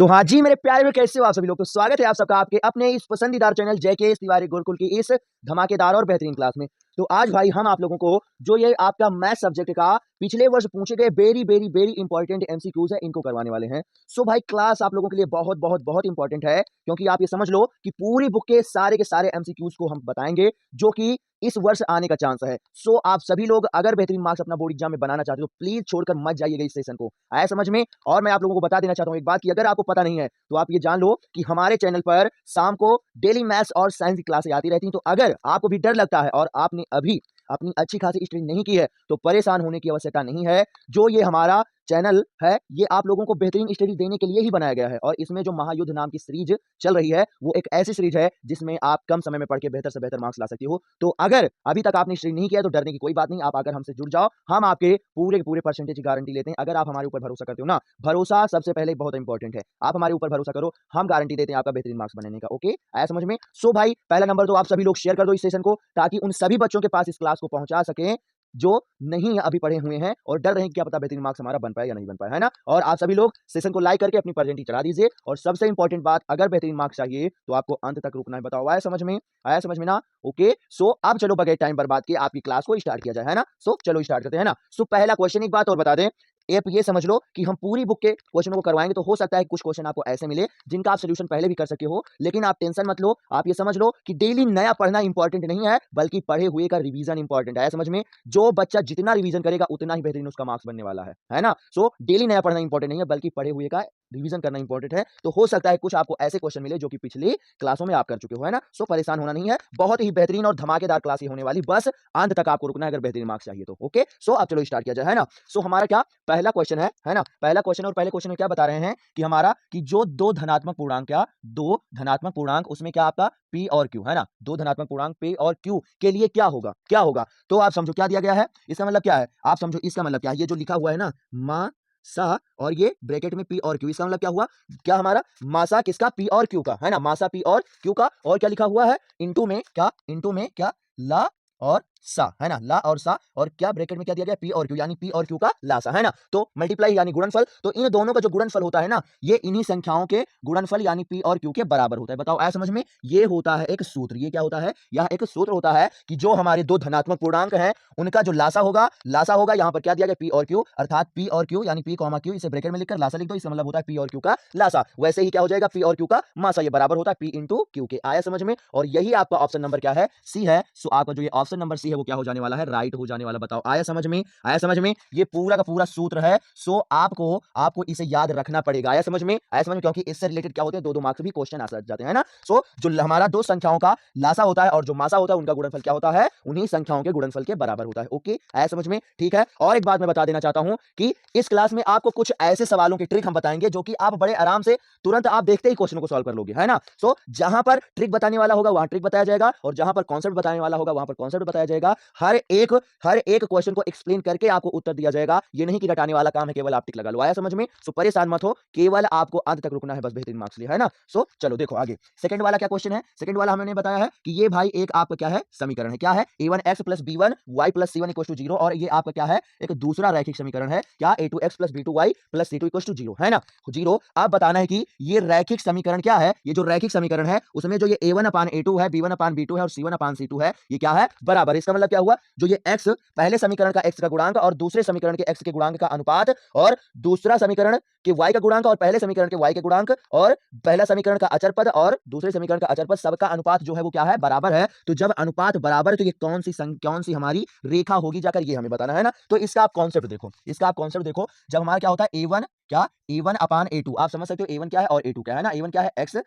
तो हाँ जी मेरे प्यारे में कैसे हो आप सभी लोग। तो स्वागत है आप सबका आपके अपने इस पसंदीदार चैनल जेके तिवारी गुरुकुल की इस धमाकेदार और बेहतरीन क्लास में। तो आज भाई हम आप लोगों को जो ये आपका मैथ सब्जेक्ट का पिछले वर्ष पूछे गए वेरी इंपॉर्टेंट एमसीक्यूज है इनको करवाने वाले हैं। सो भाई क्लास आप लोगों के लिए बहुत इंपॉर्टेंट है, क्योंकि आप ये समझ लो कि पूरी बुक के सारे एमसीक्यूज को हम बताएंगे जो कि इस वर्ष आने का चांस है। सो आप सभी लोग अगर बेहतरीन मार्क्स अपना बोर्ड एग्जाम में बनाना चाहते हो तो प्लीज छोड़कर मत जाइएगा इस सेशन को। आया समझ में। और मैं आप लोगों को बता देना चाहता हूं एक बात कि अगर आपको पता नहीं है तो आप ये जान लो कि हमारे चैनल पर शाम को डेली मैथ्स और साइंस की क्लासें आती रहती हैं। तो अगर आपको भी डर लगता है और आपने अभी अपनी अच्छी खासी स्टडी नहीं की है तो परेशान होने की आवश्यकता नहीं है। जो ये हमारा चैनल है ये आप लोगों को बेहतरीन स्टडी देने के लिए ही बनाया गया है, और इसमें जो महायुद्ध नाम की सीरीज चल रही है वो एक ऐसी सीरीज है जिसमें आप कम समय में पढ़ के बेहतर से बेहतर मार्क्स ला सकते हो। तो अगर अभी तक आपने स्टडी नहीं किया तो डरने की कोई बात नहीं, आप अगर हमसे जुड़ जाओ हम आपके पूरे के पूरे परसेंटेज की गारंटी लेते हैं। अगर आप हमारे ऊपर भरोसा करते हो ना, भरोसा सबसे पहले बहुत इंपॉर्टेंट है, आप हमारे ऊपर भरोसा करो, हम गारंटी देते हैं आपका बेहतरीन मार्क्स बनाने का। ओके, आया समझ में। सो भाई पहला नंबर तो आप सभी लोग शेयर कर दो इस सेशन को, ताकि उन सभी बच्चों के पास इस क्लास को पहुंचा सकें जो नहीं अभी पढ़े हुए हैं और डर रहे हैं क्या पता बेहतरीन मार्क्स हमारा बन पाए या नहीं बन पाए, है ना। और आप सभी लोग सेशन को लाइक करके अपनी प्रेजेंटी चढ़ा दीजिए। और सबसे इंपॉर्टेंट बात, अगर बेहतरीन मार्क्स चाहिए तो आपको अंत तक रुकना है। बताओ आया समझ में, आया समझ में ना। ओके, सो अब चलो बगैर टाइम बर्बाद किए आपकी क्लास को स्टार्ट किया जाए, है ना। सो चलो स्टार्ट करते हैं ना। सो पहला क्वेश्चन, एक बात और बता दें, आप ये समझ लो कि हम पूरी बुक के क्वेश्चनों को करवाएंगे तो हो सकता है कुछ क्वेश्चन आपको ऐसे मिले जिनका आप सोल्यूशन पहले भी कर सके हो, लेकिन आप टेंशन मत लो। आप ये समझ लो कि डेली नया पढ़ना इंपॉर्टेंट नहीं है बल्कि पढ़े हुए का रिवीजन इंपॉर्टेंट है। समझ में। जो बच्चा जितना रिवीजन करेगा उतना ही बेहतरीन उसका मार्क्स बनने वाला है ना। सो डेली नया पढ़ना इंपॉर्टेंट नहीं है बल्कि पढ़े हुए का रिवीजन करना इंपॉर्टेंट है। तो हो सकता है कुछ आपको ऐसे क्वेश्चन मिले जो कि पिछली क्लासों में आप कर चुके हो, है ना। सो परेशान होना नहीं है, बहुत ही बेहतरीन और धमाकेदार क्लास होने वाली, बस अंत तक आपको रुकना है अगर बेहतरीन मार्क्स चाहिए तो। ओके, सो अब चलो स्टार्ट किया जाए, है ना। सो हमारा क्या पहला क्वेश्चन है ना। पहला क्वेश्चन, और पहले क्वेश्चन में क्या बता रहे हैं कि हमारा कि जो दो धनात्मक पूर्णांक, क्या दो धनात्मक पूर्णांक, उसमें क्या आपका p और q, है ना। दो धनात्मक पूर्णांक p और q के लिए क्या होगा, क्या होगा। तो आप समझो क्या दिया गया है, इसका मतलब क्या है, आप समझो इसका मतलब क्या है, ये जो लिखा हुआ है ना मा सा और ये ब्रैकेट में p और q, इसका मतलब क्या हुआ, क्या हमारा मासा किसका, p और q का, है ना। मासा p और q का, और क्या लिखा हुआ है इनटू में क्या, इनटू में क्या ला और सा, है ना। ला और सा, और क्या ब्रैकेट में क्या दिया गया, p और q, यानी p और q का लासा, है ना। तो मल्टीप्लाई यानी गुणनफल, तो इन दोनों का जो गुणनफल होता है ना, ये इन्हीं संख्याओं के गुणनफल यानी p और q के बराबर होता है। बताओ आया समझ में। ये होता है एक सूत्र, ये क्या होता है, यह एक सूत्र होता है कि जो हमारे दो धनात्मक पूर्णांक हैं उनका जो लासा होगा, लासा होगा यहाँ पर क्या दिया गया p और q, अर्थात p और q यानी p कॉमा q, इसे ब्रैकेट में लिखकर लासा लिख दो, इसका मतलब होता है p और q का लासा। वैसे ही क्या हो जाएगा, p और q का मासा, ये बराबर होता है p इंटू q के। आया समझ में। और यही आपका ऑप्शन नंबर क्या है, सी है। सो आपका जो ये ऑप्शन नंबर सी है वो क्या हो जाने वाला है, राइट हो जाने वाला। बताओ आया समझ में, आया समझ में। ये पूरा का पूरा सूत्र है। सो आपको इसे याद रखना पड़ेगा। आया समझ में, आया समझ में, क्योंकि इससे रिलेटेड क्या होते हैं, दो दो मार्क्स भी क्वेश्चन आ जाते हैं ना। सो जो हमारा दो संख्याओं का लासा होता है और जो मासा होता है उनका गुणनफल क्या होता है, उन्हीं संख्याओं के गुणनफल के बराबर होता है। ओके, आया समझ में, ठीक है। और एक बात मैं बता देना चाहता हूं कि इस क्लास में आपको कुछ ऐसे सवालों की ट्रिक हम बताएंगे जो कि आप बड़े आराम से तुरंत आप देखते ही क्वेश्चन को सॉल्व कर लोगे, है ना। सो जहां पर ट्रिक बताने वाला होगा वहां ट्रिक बताया जाएगा, और जहां पर कॉन्सेप्ट बताने वाला होगा वहां पर कॉन्सेप्ट बताया जाएगा। हर एक क्वेश्चन को एक्सप्लेन करके आपको उत्तर दिया जाएगा। ये नहीं कि रटाने वाला काम है केवल आप टिक लगा लो। आया समझ में। सो परेशान मत हो, केवल आपको अंत तक रुकना है, बस बेहतरीन मार्क्स लिए, है ना। सो चलो देखो आगे सेकंड वाला क्या क्वेश्चन है। सेकंड वाला हमने बताया है कि ये भाई एक आपका क्या है, समीकरण है, क्या है, a1x plus b1 y plus c1 equal to 0, और ये आपका क्या है, एक दूसरा रैखिक समीकरण है, क्या a2x plus b2y plus c2 equal to 0, है ना। 0 आप बताना है कि ये रैखिक समीकरण क्या है, ये जो रैखिक समीकरण है उसमें जो ये a1 अपान a2 है, b1 अपान b2 है और c1 अपान c2 है, ये क्या है, बराबर। इसका मतलब क्या हुआ, जो ये x पहले समीकरण का x का गुणांक और दूसरे समीकरण के x के गुणांक का अनुपात, और दूसरा समीकरण के y का गुणांक और पहले समीकरण के y के गुणांक, और पहला समीकरण का अचर पद और दूसरे समीकरण का अचर पद, सबका अनुपात जो है वो क्या है, बराबर है। तो जब अनुपात बराबर है तो ये कौन सी हमारी रेखा होगी, जाकर ये हमें बताना है ना। तो इसका आप कॉन्सेप्ट देखो, इसका आप कॉन्सेप्ट देखो। जब हमारा क्या होता है a1, क्या a1 अपान a2, आप समझ सकते हो a1 क्या है और a2 क्या है ना। a1 क्या है, x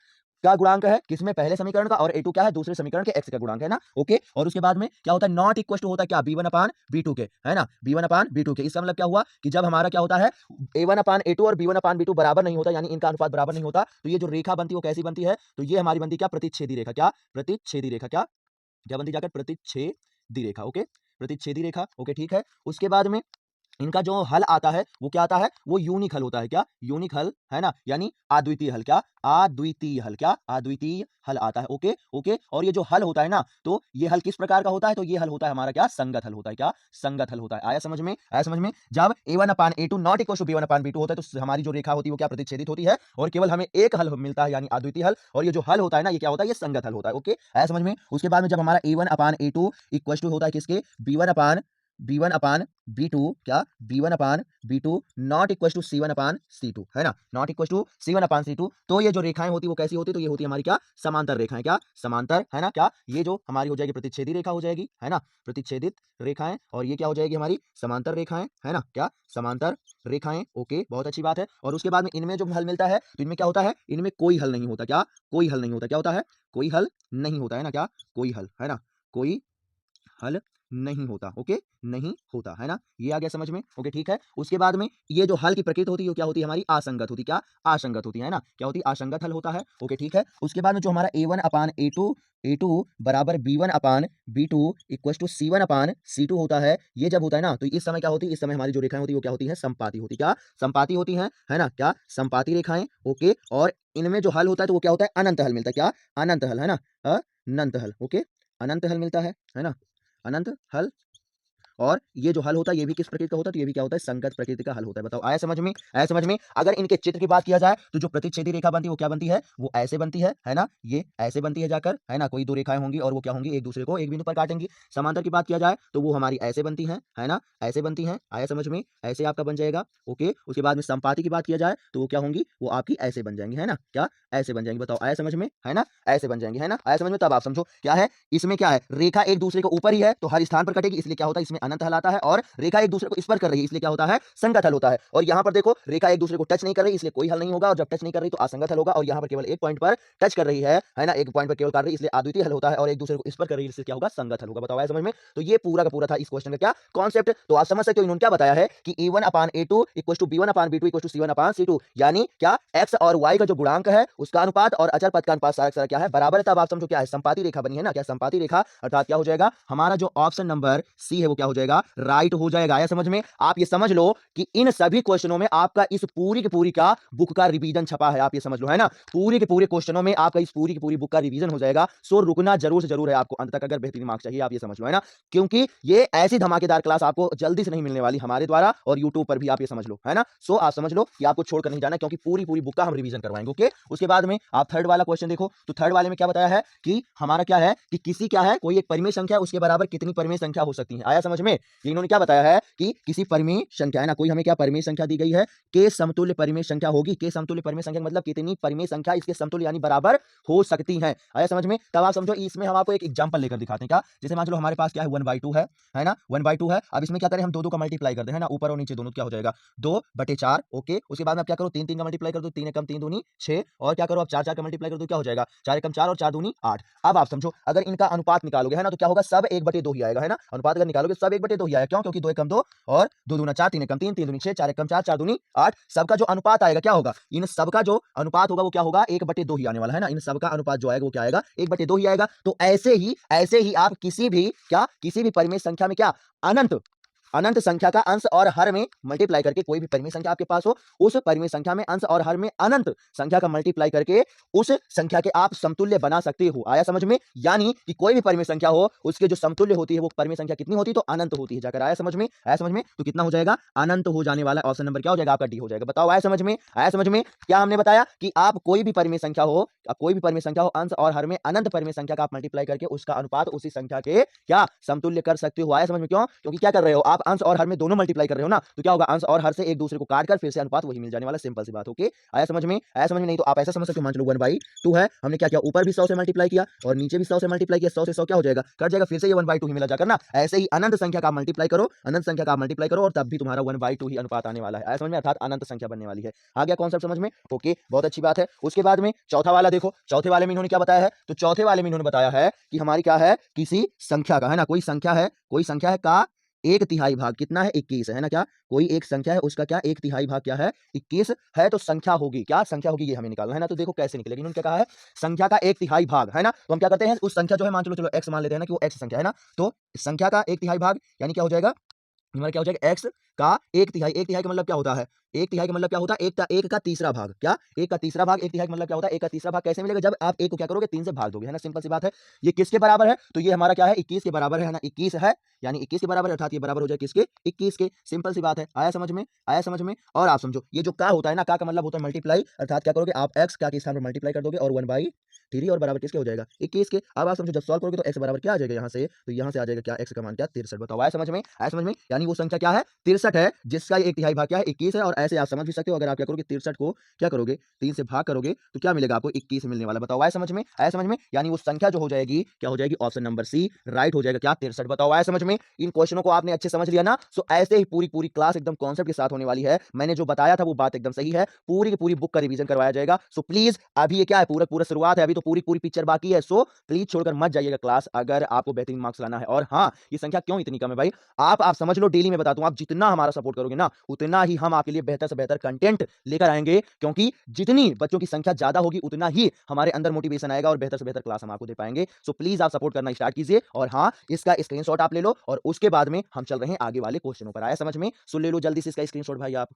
का गुणांक है किसमें, पहले समीकरण का, और a2 क्या है, दूसरे समीकरण के x का गुणांक है ना। ओके, और उसके बाद में क्या होता है, नॉट इक्वल टू होता है क्या, b1 अपान b2 के, है ना, b1 अपान b2 के। इसका मतलब क्या हुआ कि जब हमारा क्या होता है a1 अपान a2 और b1 अपान b2 बराबर नहीं होता, यानी इनका अनुपात बराबर नहीं होता, तो ये जो रेखा बनती है वो कैसी बनती है, तो ये हमारी बनती क्या, प्रतिच्छेदी रेखा, क्या प्रतिच्छेदी रेखा, क्या क्या बनती जाकर, प्रतिच्छेदी रेखा। ओके, प्रतिच्छेदी रेखा। ओके ठीक है। उसके बाद में इनका जो हल आता है वो क्या आता है, वो यूनिक हल होता है। क्या? यूनिक हल, है ना, यानी अद्वितीय हल। क्या? अद्वितीय हल। क्या? अद्वितीय हल आता है। Okay okay. और ये जो हल होता है ना, तो ये हल किस प्रकार का होता है, तो ये हल होता है हमारा क्या, संगत हल होता है। क्या? संगत हल होता है। आया समझ में? आया समझ में? जब a1/a2 not equal to b1/b2 होता है तो हमारी जो रेखा होती है वो क्या, प्रतिच्छेदित होती है और केवल हमें एक हल मिलता है, यानी अद्वितीय हल। और ये जो हल होता है ना, ये क्या होता है, ये संगत हल होता है। ओके, आया समझ में? उसके बाद में जब हमारा a1/a2 इक्वल टू होता है किसके, b1/b2, क्या, b1/b2 not equal to c1/c2, है ना, नॉट इक्वल टू c1/c2। तो ये जो रेखाएं होती वो कैसी होती, तो ये होती है हमारी क्या, समांतर रेखाएं। क्या? समांतर, है ना। क्या? ये जो हमारी हो जाएगी प्रतिच्छेदी रेखा हो जाएगी, है ना, प्रतिच्छेदित रेखाएं। और ये क्या हो जाएगी हमारी समांतर रेखाएं, है ना। क्या? समांतर रेखाएं। ओके, बहुत अच्छी बात है। और उसके बाद में इनमें जो हल मिलता है तो इनमें क्या होता है, इनमें कोई हल नहीं होता। क्या? कोई हल नहीं होता। क्या होता है? कोई हल नहीं होता, है ना। क्या? कोई हल, है ना, कोई हल नहीं होता। ओके, नहीं होता, है ना। ये आ गया समझ में। ओके, ठीक है। उसके बाद में ये जो हल की प्रकृति होती है वो क्या होती है हमारी, असंगत होती। क्या? असंगत होती है ना। क्या होती है, असंगत हल होता है। ओके, ठीक है। उसके बाद में जो हमारा a1/a2 बराबर b1/b2 इक्वल टू c1/c2 होता है, ये जब होता है ना, तो इस समय क्या होती है, इस समय हमारी जो रेखाएं होती है वो क्या होती है, संपाती होती। क्या? संपाती होती है ना। क्या? संपाती रेखाएं। ओके, और इनमें जो हल होता है तो वो क्या होता है, अनंत हल मिलता है। क्या? अनंत हल, है ना, अनंत हल। ओके, अनंत हल मिलता है ना, अनंत हल। और ये जो हल होता है ये भी किस प्रकृति का होता है, तो ये भी क्या होता है, संगत प्रकृति का हल होता है। बताओ, आया समझ में? आया समझ में? अगर इनके चित्र की बात किया जाए तो जो प्रतिच्छेदी रेखा बनती है वो क्या बनती है, वो ऐसे बनती है ना, ये ऐसे बनती है जाकर, है ना, कोई दो रेखाएं होंगी और वो क्या होंगी, एक दूसरे को एक बिंदु पर काटेंगी। समांतर की बात किया जाए तो वो हमारी ऐसे बनती है ना, ऐसे बनती है। आया समझ में? ऐसे आपका बन जाएगा। ओके, उसके बाद में संपाती की बात किया जाए तो वो क्या होंगी, वो आपकी ऐसे बन जाएंगी, है ना। क्या? ऐसे बन जाएंगी। बताओ, आया समझ में? है ना, ऐसे बन जाएंगी, है ना। आया समझ में? तब आप समझो क्या है, इसमें क्या है, रेखा एक दूसरे के ऊपर ही है तो हर स्थान पर कटेगी, इसलिए क्या होता है, इसमें अनंत हल आता है। और रेखा एक दूसरे को स्पर्श कर रही है इसलिए क्या होता है, संगत हल होता है। और यहाँ पर देखो रेखा एक दूसरे को टच नहीं कर रही इसलिए कोई हल नहीं होगा, और जब टच नहीं कर रही तो असंगत हल होगा। और यहाँ पर केवल एक पॉइंट पर टच कर रही है ना, एक पॉइंट पर केवल कर रही है इसलिए अद्वितीय हल होता है। और एक दूसरे को स्पर्श कर रही है इसलिए क्या होगा, संगत हल होगा। बताओ, आया समझ में? तो ये पूरा का पूरा था इस क्वेश्चन का क्या कॉन्सेप्ट। तो आप समझ सकते हो इन्होंने क्या बताया है कि a1/a2 equal to b1/b2 equal to c1/c2, यानी क्या, x और y का जो गुणांक है उसका अनुपात और अचर पद का अनुपात सारा क्या है, बराबर है। तब आप समझो क्या है, संपाती रेखा बनी है ना। क्या? संपाती रेखा, अर्थात क्या हो जाएगा हमारा जो ऑप्शन नंबर सी है वो क्या हो जाएगा, राइट हो जाएगा। आया समझ में? आप ये समझ लो कि इन सभी क्वेश्चनों में आपका इस पूरी की पूरी का बुक का रिवीजन छपा है, आप ये समझ लो, है ना। पूरी के पूरे क्वेश्चनों में आपका इस पूरी की पूरी बुक का रिवीजन हो जाएगा। सो रुकना जरूर से जरूर है आपको अंत तक, अगर बेहतरीन मार्क्स चाहिए, आप ये समझ लो, है ना। क्योंकि ये ऐसी धमाकेदार क्लास आपको जल्दी से नहीं मिलने वाली हमारे द्वारा, और यूट्यूब पर भी, आप ये समझ लो, है ना। सो आप समझ लो कि आपको छोड़कर नहीं जाना, क्योंकि पूरी पूरी बुक का हम रिवीजन करवाएंगे। ओके, उसके बाद में आप थर्ड वाला क्वेश्चन देखो, तो थर्ड वाले में क्या बताया है कि हमारा क्या है कि किसी क्या है, कोई एक परिमेय संख्या उसके बराबर कितनी परिमेय संख्या हो सकती है। आया समझ में? ये इन्होंने क्या बताया है कि किसी परिमेय संख्या, है ना, कोई हमें क्या परिमेय संख्या दी गई है, के समतुल्य परिमेय संख्या होगी। के समतुल्य परिमेय संख्या मतलब कितनी परिमेय संख्या इसके समतुल्य यानी बराबर हो सकती है। आया समझ में? तब आप समझो इसमें हम आपको एक एग्जांपल लेकर दिखाते हैं। क्या? जैसे मान लो हमारे पास क्या है, 1/2 है ना, 1/2 है। अब इसमें क्या करें हम, दो दो का मल्टीप्लाई कर दें, है ना, ऊपर और नीचे दोनों, क्या हो जाएगा 2/4। ओके, उसके बाद में आप क्या करो, 3 का मल्टीप्लाई कर दो, 3 एकम 3 दूनी 6, और क्या करो आप 4 का मल्टीप्लाई कर दो, क्या हो जाएगा 4 एकम 4 और 4 दूनी 8। अब आप समझो अगर इनका अनुपात निकालोगे, है ना, तो क्या होगा, सब 1/2 ही आएगा, है ना। अनुपात अगर निकालोगे सब 1/2 ही आएगा। क्यों? क्योंकि 2 एकम 2 और 2 दूना 4, 3 एकम 3, 3 दूनी 6, 4 एकम 4, 4 दूनी 8। सबका जो अनुपात आएगा क्या होगा, इन सबका जो अनुपात होगा वो क्या होगा, 1/2 ही आने वाला है ना। इन सबका अनुपात जो आएगा वो क्या आएगा, 1/2 ही आएगा। तो ऐसे ही आप किसी भी क्या, किसी भी परिमेय संख्या में क्या, अनंत अनंत संख्या का अंश और हर में मल्टीप्लाई करके, कोई भी परिमेय संख्या आपके पास हो, उस परिमेय संख्या में अंश और हर में अनंत संख्या का मल्टीप्लाई करके उस संख्या के आप समतुल्य बना सकते हो। आया समझ में? यानी कि कोई भी परिमेय संख्या हो उसके जो समतुल्य होती है वो परिमेय संख्या कितनी होती है, तो अनंत होती है जाकर। आया समझ में? आया समझ में? तो कितना हो जाएगा, अनंत हो जाने वाला ऑप्शन नंबर क्या हो जाएगा आपका, डी हो जाएगा। बताओ, आया समझ में? आया समझ में? क्या हमने बताया कि आप कोई भी परिमेय संख्या हो, आप कोई भी परिमेय संख्या हो, अंश और हर में अनंत परिमेय संख्या का आप मल्टीप्लाई करके उसका अनुपात उसी संख्या के क्या, समतुल्य कर सकते हो। आया समझ में? क्यों? क्योंकि क्या कर रहे हो आप, अंश और हर में दोनों मल्टीप्लाई कर रहे हो ना, तो क्या होगा, अंश और हर से एक दूसरे को काट कर फिर से अनुपात वही मिल जाने वाला, सिंपल सी बात। ओके, आया समझ में? आया समझ में? नहीं तो आप ऐसा समझ सकते हो, मान चलो 1/2 है, हमने क्या किया, ऊपर भी 100 से मल्टीप्लाई किया और नीचे भी 100 से मल्टीप्लाई किया, 100 से 100 क्या हो जाएगा, कट जाएगा, फिर से ये 1/2 ही मिला जाकर ना। ऐसे ही अनंत संख्या का मल्टीप्लाई करो, अनंत संख्या का मल्टीप्लाई करो, और तब भी तुम्हारा 1/2 ही अनुपात आने वाला है। आया समझ में? अर्थात अनंत संख्या बनने वाली है। आ गया कॉन्सेप्ट समझ में? ओके, बहुत अच्छी बात है। उसके बाद में चौथा वाला देखो, चौथे वाले में इन्होंने क्या बताया है, तो चौथे वाले में इन्होंने बताया है कि हमारी क्या है, किसी संख्या का, है ना, कोई संख्या है, कोई संख्या है का 1/3 भाग कितना है, 21 है ना। क्या? कोई एक संख्या है उसका क्या 1/3 भाग क्या है, 21 है। तो संख्या होगी, क्या संख्या होगी, ये हमें निकालना है ना। तो देखो कैसे निकलेगी, इन्होंने क्या कहा है, संख्या का 1/3 भाग, है ना। तो हम क्या करते हैं, उस संख्या जो है मान चलो एक्स मान लेते हैं ना कि वो एक्स संख्या है ना, तो संख्या का 1/3 भाग यानी क्या हो जाएगा, हमारा क्या हो जाएगा x का एक तिहाई। एक तिहाई का मतलब क्या होता है? एक तिहाई का मतलब क्या होता है? एक का तीसरा भाग। क्या? एक का तीसरा भाग। एक तिहाई का मतलब क्या होता है? एक का तीसरा भाग कैसे मिलेगा? जब आप एक को क्या करोगे? 3 से भाग दोगे, है ना? सिंपल सी बात है। ये किसके बराबर है? तो ये हमारा क्या है? 21 के बराबर है ना? 21 है, यानी 21 के बराबर है, अर्थात ये बराबर हो जाए किसके? 21 के। सिंपल सी बात है। आया समझ में? आया समझ में? और आप समझो, ये जो का होता है ना, का मतलब होता है मल्टीप्लाई, अर्थात क्या करोगे आप? x का के स्थान पर मल्टीप्लाई कर दोगे और 1/3 और बराबर किसके हो जाएगा? 21 के। अब आप समझो, जब सॉल्व करोगे तो x बराबर क्या आ जाएगा यहाँ से? तो यहाँ से आ जाएगा क्या? x का मान क्या? 63। बताओ आया समझ में? आया समझ में? यानी वो संख्या क्या है? 63 है, जिसका एक तिहाई भाग क्या है? 21 है। और ऐसे आप समझ भी सकते हो, अगर आप क्या करोगे 63 को क्या करोगे? 3 से भाग करोगे तो क्या मिलेगा आपको? 21 मिलने वाला। बताओ आया समझ में? आया समझ में? यानी वो संख्या जो हो जाएगी क्या हो जाएगी? ऑप्शन नंबर सी राइट हो जाएगा। क्या? 63। बताओ आया समझ में? इन क्वेश्चनों को आपने अच्छे समझ लिया ना? सो ऐसे ही पूरी पूरी क्लास एकदम कॉन्सेप्ट के साथ होने वाली है। मैंने जो बताया था वो बात एकदम सही है। पूरी की पूरी बुक का रिवीजन करवाया जाएगा। सो प्लीज, अभी ये क्या है? पूरा पूरा शुरुआत है, अभी तो पूरी पूरी पिक्चर बाकी है। सो प्लीज छोड़कर मत जाइएगा क्लास, अगर आपको बेहतरीन मार्क्स लाना है। और हाँ, ये संख्या क्यों इतनी कम है भाई? आप समझ लो, डेली में बताता हूं, आप जितना हमारा सपोर्ट करोगे ना, उतना ही हम आपके लिए बेहतर से बेहतर कंटेंट लेकर आएंगे। क्योंकि जितनी बच्चों की संख्या ज्यादा होगी, उतना ही हमारे अंदर मोटिवेशन आएगा और बेहतर से बेहतर क्लास हम आपको दे पाएंगे। सो प्लीज आप सपोर्ट करना स्टार्ट कीजिए। और हाँ, इसका स्क्रीनशॉट आप ले लो और उसके बाद में हम चल रहे हैं आगे वाले क्वेश्चनों पर। आया समझ में? सुन ले लो जल्दी से इसका स्क्रीनशॉट भाई आप।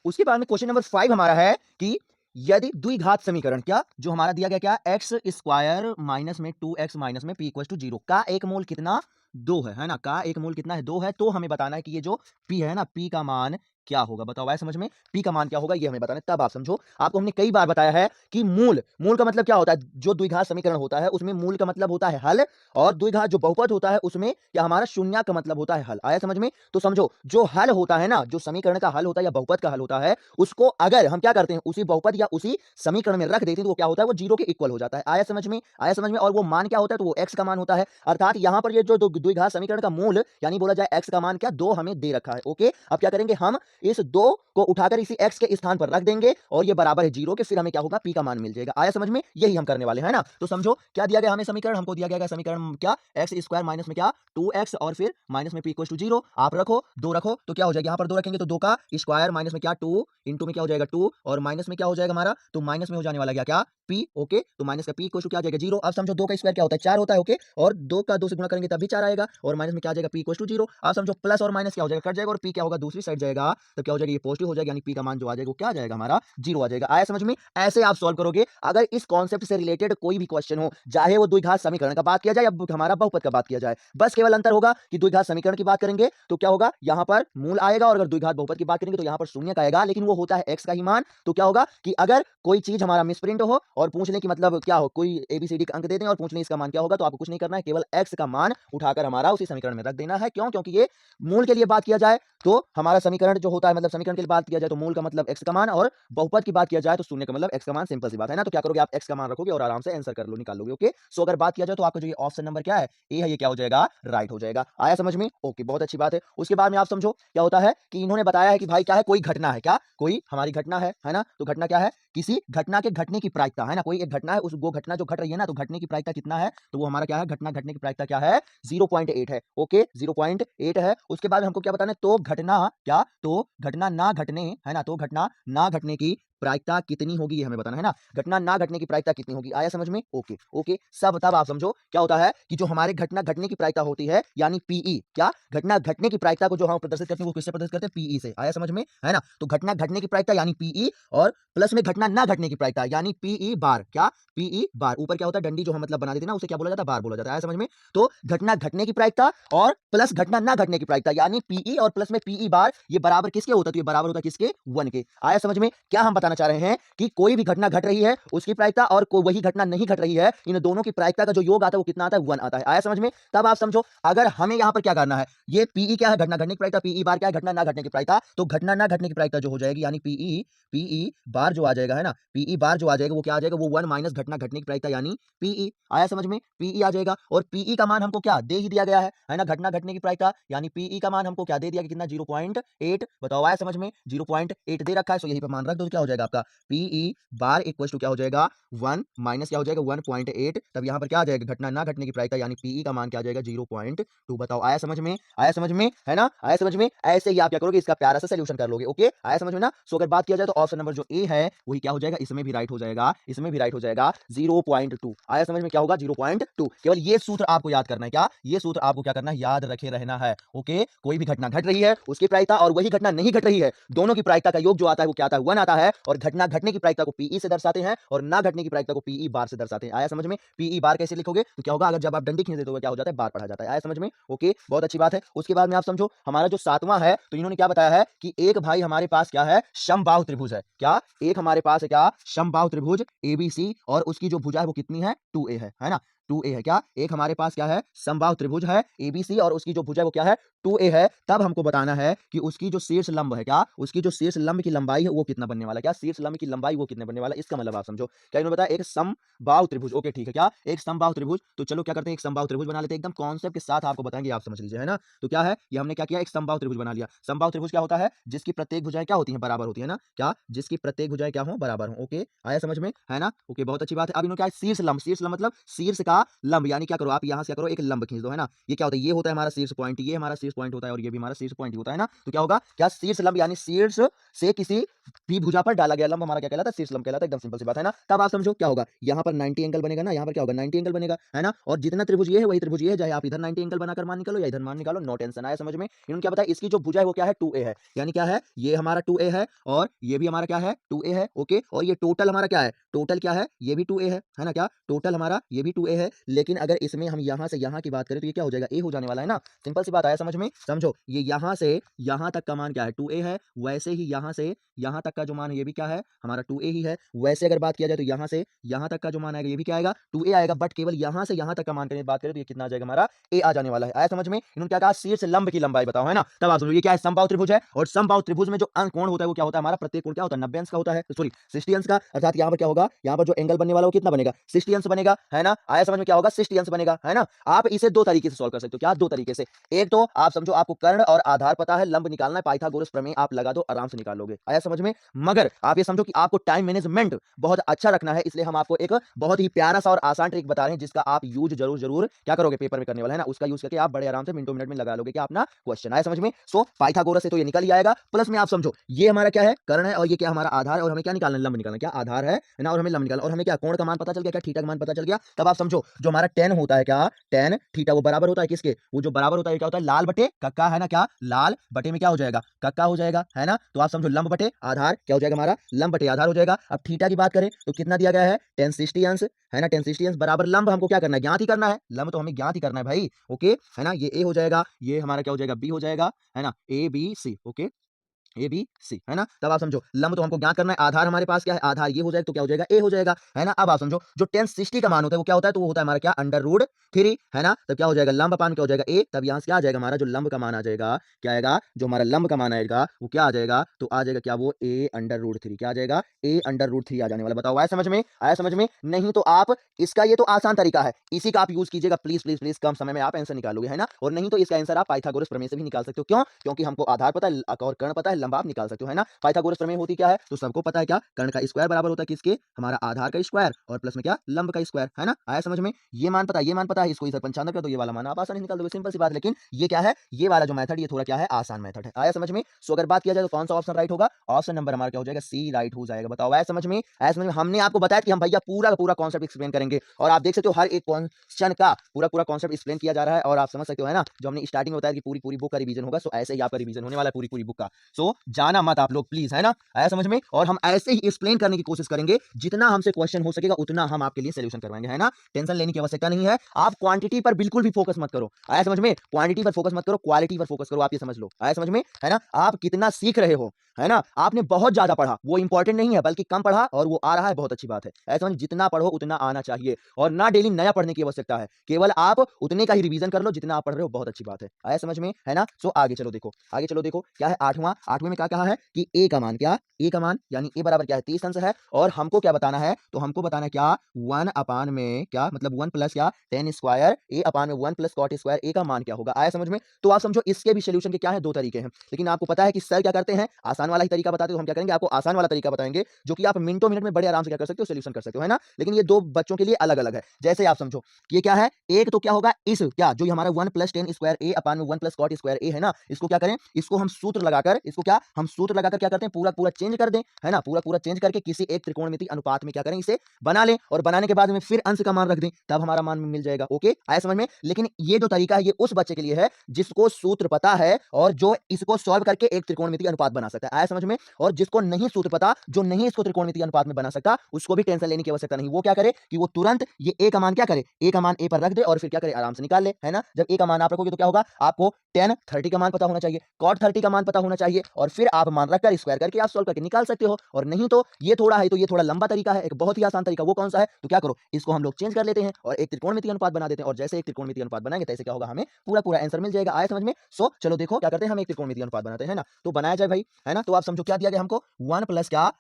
उसके बाद में क्वेश्चन नंबर 5 हमारा है कि यदि द्विघात समीकरण, क्या जो हमारा दिया गया, क्या? एक्स स्क्वायर माइनस में 2x माइनस में p इक्वल टू 0 का एक मूल कितना? 2 है ना? का एक मूल कितना है? 2 है। तो हमें बताना है कि ये जो p है ना, p का मान क्या होगा? बताओ आया समझ में? p का मान क्या होगा ये हमें बताना है। तब आप समझो, आपको हमने कई बार बताया है कि मूल का मतलब क्या होता है? जो द्विघात समीकरण होता है उसमें मूल का मतलब होता है हल, और द्विघात जो बहुपद होता है उसमें क्या हमारा शून्य का मतलब होता है हल। आया समझ में? तो समझो, जो हल होता है ना, जो समीकरण का हल होता है या बहुपद का हल होता है, उसको अगर हम क्या करते हैं? उसी बहुपद या उसी समीकरण में रख देते हैं तो वो क्या होता है? वो 0 के इक्वल हो जाता है। आया समझ में? आया समझ में? और वो मान क्या होता है? तो वो x का मान होता है। अर्थात यहां पर ये जो द्विघात समीकरण का मूल, यानी बोला जाए x का मान क्या? 2 हमें दे रखा है। ओके, अब क्या करेंगे हम? इस 2 को उठाकर इसी x के स्थान पर रख देंगे और ये बराबर है 0 के, फिर हमें क्या होगा? p का मान मिल जाएगा। आया समझ में? यही हम करने वाले हैं ना। तो समझो, क्या दिया गया हमें समीकरण? हमको दिया गया समीकरण क्या? एक्स स्क्वायर माइनस में क्या? 2x और फिर माइनस में p इक्वल टू 0। आप रखो, 2 रखो तो क्या हो जाएगा? यहाँ पर 2 रखेंगे तो 2 का स्क्वायर माइनस में क्या? 2 इंटू में क्या हो जाएगा? 2 और माइनस में क्या हो जाएगा हमारा? तो माइनस में हो जाने वाला क्या? क्या? p। ओके, तो माइनस का p इक्वल टू क्या आ जाएगा? 0। अब समझो 2 का स्क्वायर क्या होता है? 4 होता है। ओके, और 2 का 2 से गुणा करेंगे तब भी 4 आएगा और माइनस में क्या आ जाएगा? p equal to 0। अब समझो प्लस और माइनस क्या हो जाएगा? कट जाएगा और p क्या होगा? दूसरी साइड जाएगा तो क्या हो जाएगा? ये पॉजिटिव हो जाएगा, यानी p का मान जो आ जाएगा वो क्या आ जाएगा? हमारा 0 आ जाएगा। आया समझ में? ऐसे आप सॉल्व करोगे। अगर इस कॉन्सेप्ट से रिलेटेड कोई भी क्वेश्चन हो, चाहे वो द्विघात समीकरण का बात किया जाए या हमारा बहुपद का बात किया जाए, बस केवल अंतर होगा कि द्विघात समीकरण की बात करेंगे तो क्या होगा? यहाँ पर मूल आएगा, और अगर द्विघात बहुपद की बात करेंगे तो यहाँ पर शून्य का आएगा, लेकिन वो होता है x का ही मान। तो क्या होगा कि अगर कोई चीज हमारा मिसप्रिंट हो और पूछ लें कि मतलब क्या हो, कोई एबीसीडी का अंक दे दें और पूछ लें इसका मान क्या होगा, तो आपको कुछ नहीं करना है, केवल x का मान उठाकर हमारा उसी समीकरण में रख देना है। क्यों? क्योंकि ये मूल के लिए बात किया जाए तो हमारा समीकरण जो होता है, मतलब समीकरण के लिए बात किया जाए तो मूल का मतलब x का मान, और बहुपद की बात किया जाए तो शून्य का मतलब x का मान। सिंपल सी बात है ना। तो क्या करोगे आप? x का मान रखोगे और आराम से आंसर कर लो, निकाल लोगे। ओके, सो अगर बात किया जाए तो आपका जो ये ऑप्शन नंबर क्या है? ए है, ये क्या हो जाएगा? राइट हो जाएगा। आया समझ में? ओके, बहुत अच्छी बात है। उसके बाद में आप समझो क्या होता है कि इन्होंने बताया है कि भाई क्या है? कोई घटना है, क्या? कोई हमारी घटना है ना? तो घटना क्या है? किसी घटना के घटने की प्रायिकता है ना। कोई एक घटना है, उस वो घटना जो घट रही है ना, तो घटने की प्रायिकता कितना है? तो वो हमारा क्या है? घटना घटने की प्रायिकता क्या है? 0.8 है। ओके, 0.8 है। उसके बाद हमको क्या बताना है? तो घटना क्या? तो घटना ना घटने, है ना, तो घटना ना घटने की प्रायिकता कितनी होगी ये हमें बताना है ना। घटना ना घटने की प्रायिकता कितनी होगी? आया समझ में? ओके ओके, सब तब आप समझो क्या होता है कि जो हमारे घटना घटने की प्रायिकता होती है, यानी पीई, क्या? घटना घटने की प्रायिकता को जो हम प्रदर्शित करते हैं वो किससे प्रदर्शित करते हैं? पीई से। आया समझ में? है ना। तो घटना घटने की प्रायिकता यानी पीई, और प्लस में घटना ना घटने की प्रायिकता यानी पीई बार। क्या? पीई बार। ऊपर क्या होता है? डंडी जो हम मतलब बना देते हैं ना, उसे क्या बोला जाता है? बार बोला जाता है। आया समझ में? तो घटना घटने की प्रायिकता और प्लस घटना ना घटने की प्रायिकता यानी पीई और प्लस में पीई बार, ये बराबर किसके होता है? तो ये बराबर होता है किसके? 1 के। आया समझ में? क्या हम बताना चाह रहे हैं कि कोई भी घटना घट रही है उसकी प्रायिकता और कोई वही घटना नहीं घट रही है, इन दोनों की प्रायिकता का जो योग आता है वो कितना आता है? 1 आता है। आया समझ में? तब आप समझो, अगर हमें यहां पर क्या करना है, ये पीई क्या है? घटना घटने की प्रायिकता, पीई बार क्या है? घटना ना घटने की प्रायिकता। तो घटना ना घटने की प्रायिकता जो हो जाएगी यानी पीई पीई बार जो आ जाएगा, है ना, पीई बार जो आ जाएगा वो क्या आ जाएगा? वो 1 माइनस घटना घटने की प्रायिकता यानी पीई। आया समझ में? पीई आ जाएगा, और पीई का मान हमको क्या दे ही दिया गया है ना, घटना घटने की प्रायिकता यानी पीई का मान हमको क्या दे दिया कि कितना? 0.8। बताओ आया समझ में? 0.8 दे रखा है, सो यही पे मान रख दो तो क्या हो जाएगा? जाएगा आपका पीई बार इक्वल टू क्या हो जाएगा 1 माइनस क्या हो जाएगा 1.8, तब यहाँ पर क्या आ जाएगा घटना ना घटने की प्रायिकता यानी पीई का मान क्या आ जाएगा 0.2। बताओ आया समझ में, आया समझ में, है ना, आया समझ में। ऐसे ही आप क्या करोगे इसका प्यारा सा सोल्यूशन कर लोगे। ओके आया समझ में ना। सो अगर बात किया जाए तो ऑप्शन नंबर जो ए है वही क्या हो जाएगा, इसमें भी राइट हो जाएगा, इसमें भी राइट हो जाएगा 0.2। आया समझ में क्या होगा 0.2। केवल ये सूत्र आपको याद करना है, क्या ये सूत्र आपको क्या करना है, याद रखे रहना है। ओके कोई भी घटना घट रही है उसकी प्रायिकता और वही घटना नहीं घट रही है, दोनों की प्रायिकता का योग जो आता है वो क्या आता है 1 आता है, और घटना घटने की प्रायिकता को पीई से दर्शाते हैं और ना घटने की प्रायिकता को पीई बार से दर्शाते हैं। आया समझ में। पीई बार कैसे लिखोगे तो क्या होगा, अगर जब आप डंडी खींच देते हो क्या हो जाता है, बार पढ़ा जाता है। आया समझ में। ओके बहुत अच्छी बात है। उसके बाद में आप समझो हमारा जो 7वां है, तो इन्होंने क्या बताया है कि एक भाई हमारे पास क्या है, समबाहु त्रिभुज है। क्या एक हमारे पास है क्या, समबाहु त्रिभुज एबीसी, और उसकी जो भुजा है वो कितनी है 2a है ना, 2a है। क्या एक हमारे पास क्या है, समबाहु त्रिभुज है एबीसी और उसकी जो भुजा है वो क्या है 2a है। तब हमको बताना है कि उसकी जो शीर्ष लंब है, क्या उसकी जो शीर्ष लंब की लंबाई है वो कितना बनने वाला है, क्या शीर्ष लंब की लंबाई वो कितने बनने वाला है। इसका मतलब आप समझो क्या इन्होंने बताया, एक समबाहु त्रिभुज। ओके ठीक है, क्या एक समबाहु त्रिभुज। तो चलो क्या करते हैं, एक समबाहु त्रिभुज बना लेते हैं, एकदम कॉन्सेप्ट के साथ आपको बताएंगे, आप समझ लीजिए, है ना। तो क्या है ये हमने क्या किया, एक समबाहु त्रिभुज बना लिया। समबाहु त्रिभुज क्या होता है, जिसकी प्रत्येक भुजाएं क्या होती हैं, बराबर होती है ना, क्या जिसकी प्रत्येक भुजाएं क्या हो, बराबर हो। ओके आया समझ में, है ना। ओके बहुत अच्छी बात है। अब इन्होंने क्या है, शीर्ष लंब, शीर्ष लंब मतलब शीर्ष का लंब, यानी क्या करो आप यहाँ से क्या करो एक लंब खींच दो, है ना। ये क्या होता है, ये होता है हमारा शीर्ष पॉइंट, ये हमारा शीर्ष पॉइंट होता है और ये भी हमारा शीर्ष पॉइंट होता है ना। तो क्या होगा, क्या शीर्ष लंब यानी शीर्ष से किसी भी भुजा पर डाला गया लंब हमारा क्या कहलाता है, शीर्ष लंब कहलाता है। एकदम सिंपल सी बात है ना। तब आप समझो क्या होगा, यहाँ पर 90 एंगल बनेगा ना, यहाँ पर क्या होगा 90 एंगल बनेगा, है ना। और जितना त्रिभुज ये है वही त्रिभुज ये है, चाहे आप इधर 90 एंगल बनाकर मान निकालो या इधर मान निकालो, नो टेंशन। आया समझ में। इन्होंने क्या बताया, इसकी जो भुजा है वो क्या है 2a है, यानी क्या है ये हमारा 2a है और ये भी हमारा क्या है 2a है। ओके और ये टोटल हमारा क्या है, टोटल क्या है ये भी 2a है ना, क्या टोटल हमारा ये भी 2a है। लेकिन अगर इसमें हम यहाँ से यहाँ की बात करें तो ये क्या हो जाएगा, a हो जाने वाला है ना। सिंपल सी बात आया समझ में। समझो ये यहाँ से यहाँ तक का मान क्या है 2a है, वैसे ही यहाँ से यहाँ तक का जो मान है ये भी क्या है हमारा 2a ही है। वैसे अगर बात किया जाए तो यहाँ से यहाँ तक का जो मान आएगा ये भी क्या आएगा 2a आएगा, बट केवल यहाँ से यहाँ तक का मान करने की बात करें तो ये कितना आ जाएगा हमारा a आ जाने वाला है। आया समझ में। इन्होंने क्या कहा, शीर्ष लंब की लंबाई बताओ, है ना। तब आप समझो ये क्या है, समबाहु त्रिभुज है और समबाहु त्रिभुज में जो अंश कोण होता है वो क्या होता है हमारा, प्रत्येक कोण क्या होता है 90 अंश का होता है, सॉरी 60 अंश का। अर्थात यहाँ पर क्या होगा, यहाँ पर जो एंगल बनने वाला वो कितना बनेगा 60 अंश बनेगा, है ना। आया समझ में, क्या होगा 60 अंश बनेगा, है ना। आप इसे दो तरीके से सॉल्व कर सकते हो, क्या दो तरीके से। एक तो आप समझो आपको कर्ण और आधार पता है, लंब निकालना है, पाइथागोरस प्रमेय आप लगा दो आराम से निकाल लोगे। आया समझ में। मगर आप ये समझो कि आपको टाइम मैनेजमेंट बहुत अच्छा रखना है, इसलिए हम आपको एक बहुत ही प्यारा सा और आसान ट्रिक बता रहे हैं जिसका आप यूज जरूर जरूर क्या करोगे पेपर में करने वाला है ना, उसका यूज करके आप बड़े आराम से मिनटों मिनट में लगा लोगे क्या अपना क्वेश्चन। आया समझ में। सो पाइथागोरस से तो ये निकल ही आएगा, प्लस में आप समझो ये हमारा क्या है कर्ण है और ये क्या हमारा आधार है, और हमें क्या निकालना है लंब निकालना, क्या आधार है ना, और हमें लंब निकालना, और हमें क्या कोण का मान पता चल गया, क्या थीटा का मान पता चल गया। तब आप समझो जो हमारा tan होता है, क्या tan थीटा वो बराबर होता है किसके, वो जो बराबर होता है क्या होता है लाल बटे कक्का, है ना, क्या लाल बटे में क्या हो जाएगा कक्का हो जाएगा, है ना। तो आप समझो लंब बटे आधार क्या हो जाएगा हमारा, लंब बटे आधार हो जाएगा। अब थीटा की बात करें तो कितना दिया गया है tan 60 अंश, है ना, tan 60 अंश बराबर लंब हमको क्या करना है, ज्ञात ही करना है, लंब तो हमें ज्ञात ही करना है भाई। ओके है ना, ये a हो जाएगा, ये हमारा क्या हो जाएगा b हो जाएगा, है ना, a b c। Okay A B C, है ना। तब आप समझो लंब तो हमको ज्ञात करना है, आधार हमारे पास क्या है, आधार ये हो जाएगा तो क्या हो जाएगा ए हो जाएगा, है ना। अब आप समझो जो tan 60 का मान होता है वो क्या होता है, तो वो होता है हमारा क्या √3, है ना। तब क्या हो जाएगा लंब अपान क्या हो जाएगा ए, तब यहाँ से क्या आ जाएगा हमारा जो लंब का मान आ जाएगा, क्या आएगा जो हमारा लंब का मान आएगा वो क्या आ जाएगा, तो आ जाएगा क्या वो a√3, क्या आ जाएगा a√3 आ जाने वाला। बताओ आया समझ में, आया समझ में। नहीं तो आप इसका ये तो आसान तरीका है, इसी का आप यूज कीजिएगा प्लीज प्लीज प्लीज, कम समय में आप आंसर निकालोगे, है ना। और नहीं तो इसका आंसर आप पाइथागोरस प्रमेय से भी निकाल सकते हो। क्यों, क्योंकि हमको आधार पता है और कर्ण पता है, लंब आप निकाल सकते हो, है ना। पाइथागोरस प्रमेय होती क्या है तो सबको पता है, क्या कर्ण का स्क्वायर बराबर होता है किसके, हमारा आधार का स्क्वायर और प्लस में क्या लंब का स्क्वायर, है ना। आया समझ में। ये मान पता है, ये मान पता है, इसको इधर 95 कर दो, ये वाला मान आप आसानी से निकाल दोगे, सिंपल सी बात। लेकिन ये क्या है, ये वाला जो मेथड ये थोड़ा क्या है आसान मेथड है। आया समझ में। सो अगर बात किया जाए तो कौन सा ऑप्शन राइट होगा, ऑप्शन नंबर हमारा क्या हो जाएगा सी राइट हो जाएगा। बताओ आया समझ में, आया समझ में। हमने आपको बताया कि हम भैया पूरा का पूरा कॉन्सेप्ट एक्सप्लेन करेंगे और आप देख सकते हो हर एक क्वेश्चन का पूरा पूरा कॉन्सेप्ट एक्सप्लेन किया जा रहा है और आप समझ सकते हो, है ना। जो हमने स्टार्टिंग में बताया कि पूरी पूरी बुक का रिवीजन होगा, सो ऐसे ही आपका रिवीजन होने वाला है पूरी पूरी बुक का। सो जाना मत आप लोग प्लीज, है ना। आया समझ में। और हम ऐसे ही एक्सप्लेन करने की कोशिश करेंगे, जितना हमसे क्वेश्चन हो सकेगा उतना हम आपके लिए सॉल्यूशन करवाएंगे, है ना। टेंशन लेने की आवश्यकता नहीं है। आप क्वांटिटी पर बिल्कुल भी फोकस मत करो, आया समझ में। क्वांटिटी पर फोकस मत करो, क्वालिटी पर फोकस करो, आप ये समझ लो। आया समझ में, है ना। आप कितना सीख रहे हो, है ना। आपने बहुत ज्यादा पढ़ा वो इंपॉर्टेंट नहीं है, बल्कि कम पढ़ा और वो आ रहा है, बहुत अच्छी बात है। ऐसा समझ, जितना पढ़ो उतना आना चाहिए और ना डेली नया पढ़ने की आवश्यकता है, केवल आप उतने का ही रिवीजन कर लो जितना आप पढ़ रहे हो, बहुत अच्छी बात है। आया समझ में, है ना। सो आगे चलो देखो, आगे चलो देखो क्या है आठवां में क्या कहा है कि ए का मान, क्या ए का मान यानी ए बराबर क्या है 30 अंश है, और हमको क्या बताना है, तो हमको बताना है क्या 1 अपान में क्या मतलब 1 प्लस क्या tan स्क्वायर ए अपान में 1 प्लस cot स्क्वायर ए का मान क्या होगा। आया समझ में। तो आप समझो इसके भी सोल्यूशन के क्या है दो तरीके हैं, लेकिन आपको पता है कि सर क्या करते हैं, आसान आसान वाला ही तरीका बताते तो हम क्या करेंगे, आपको आसान वाला तरीका बताएंगे जो कि आप मिनटों मिनट में बड़े आराम से क्या कर सकते हो, सोल्यूशन कर सकते हो, है ना। लेकिन ये दो बच्चों के लिए अलग अलग है। जैसे आप समझो ये क्या है, एक तो क्या होगा, इस क्या जो ये हमारा 1 + tan स्क्वायर ए अपान में 1 + cot स्क्वायर ए है ना, इसको क्या करें, इसको हम सूत्र लगाकर, इसको क्या हम सूत्र लगाकर क्या करते हैं, पूरा पूरा चेंज कर दें, है ना, पूरा पूरा चेंज करके किसी एक त्रिकोणमिति अनुपात में क्या करें, इसे बना लें और बनाने के बाद में फिर अंश का मान रख दें, तब हमारा मान मिल जाएगा। ओके, आया समझ में। लेकिन ये जो तरीका है ये उस बच्चे के लिए है जिसको सूत्र पता है और जो इसको सॉल्व करके एक त्रिकोणमिति अनुपात बना सकता है। आया समझ में। और जिसको नहीं सूत्र पता, जो नहीं इसको त्रिकोणमिति अनुपात में बना सकता, उसको भी टेंशन लेने की आवश्यकता नहीं। वो क्या करे कि वो तुरंत ये ए का मान क्या करे, ए का मान ए पर रख दे और फिर क्या करे, आराम से निकाल ले, है ना। जब ए का मान आप रखोगे तो क्या होगा, आपको tan 30 का मान पता होना चाहिए, cot 30 का मान पता होना चाहिए और फिर आप मान रखकर स्क्वायर करके आप सॉल्व करके निकाल सकते हो। और नहीं तो ये थोड़ा है, तो ये थोड़ा लंबा तरीका है, एक बहुत ही आसान तरीका। वो कौन सा है, तो क्या करो, इसको हम लोग चेंज कर लेते हैं और एक त्रिकोणमिति अनुपात बना देते हैं और जैसे एक त्रिकोणमिति अनुपात बनाएंगे तैसे क्या होगा, हमें पूरा पूरा आंसर मिल जाएगा। आया समझ में। सो चलो देखो क्या करते हैं, हम एक त्रिकोणमिति अनुपात बनाते हैं ना, तो बनाया जाए भाई, है ना। तो आप समझो क्या दिया गया हमको, 1 + क्या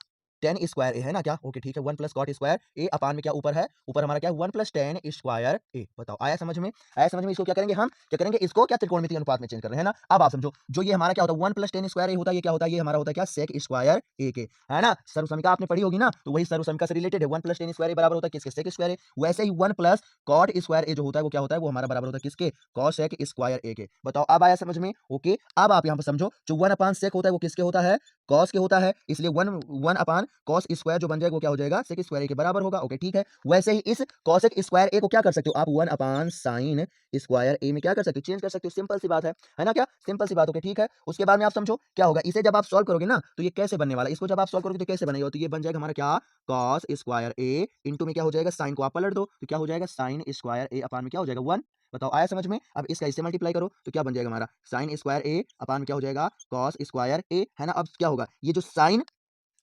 tan स्क्वायर ए, है ना, क्या ओके ठीक है, 1 + cot स्क्वायर ए अपान में क्या ऊपर है, ऊपर हमारा क्या 1 + tan स्क्वायर ए। बताओ आया समझ में। आया समझ में। इसको क्या करेंगे, हम क्या करेंगे, इसको क्या त्रिकोणमिति अनुपात में चेंज कर रहे हैं ना। अब आप समझो जो ये हमारा क्या होता है 1 + tan स्क्वायर ए होता है, ये क्या होता है, ये हमारा होता है क्या sec स्क्वायर ए के, है ना। सर्वसमीका आपने पढ़ी होगी ना, तो वही सर्वसमीका से रिलेटेड है। 1 + tan स्क्वायर ए बराबर होता है किसके, sec स्क्वायर ए। वैसे ही 1 + cot स्क्वायर ए जो होता है वो क्या होता है, वो हमारा बराबर होता है किसके, cosec स्क्वायर ए के। बताओ अब आया समझ में। ओके, अब आप यहाँ पर समझो जो 1/sec होता है वो किसके होता है, cos के होता है, इसलिए 1/cos स्क्वायर जो बन जाएगा वो क्या हो जाएगा, sec स्क्वायर ए के बराबर होगा। ओके ठीक है। वैसे ही इस cosec स्क्वायर ए को क्या कर सकते हो आप, 1/sin स्क्वायर ए में क्या कर सकते हो, चेंज कर सकते हो। सिंपल सी बात है ना, क्या सिंपल सी बात। ओके ठीक है। उसके बाद में आप समझो क्या होगा, इसे जब आप सॉल्व करोगे ना तो ये कैसे बनने वाला है, इसको जब आप सॉल्व करोगे तो कैसे बनेगा, तो ये बन जाएगा हमारा क्या, cos स्क्वायर ए इंटू में क्या हो जाएगा, sin को आप पलट दो तो क्या हो जाएगा, sin स्क्वायर ए अपान में क्या हो जाएगा 1। बताओ आया समझ में। अब इसका इससे मल्टीप्लाई करो तो क्या बन जाएगा हमारा, sin स्क्वायर ए अपान में क्या हो जाएगा, cos स्क्वायर ए, है ना। अब क्या होगा, ये जो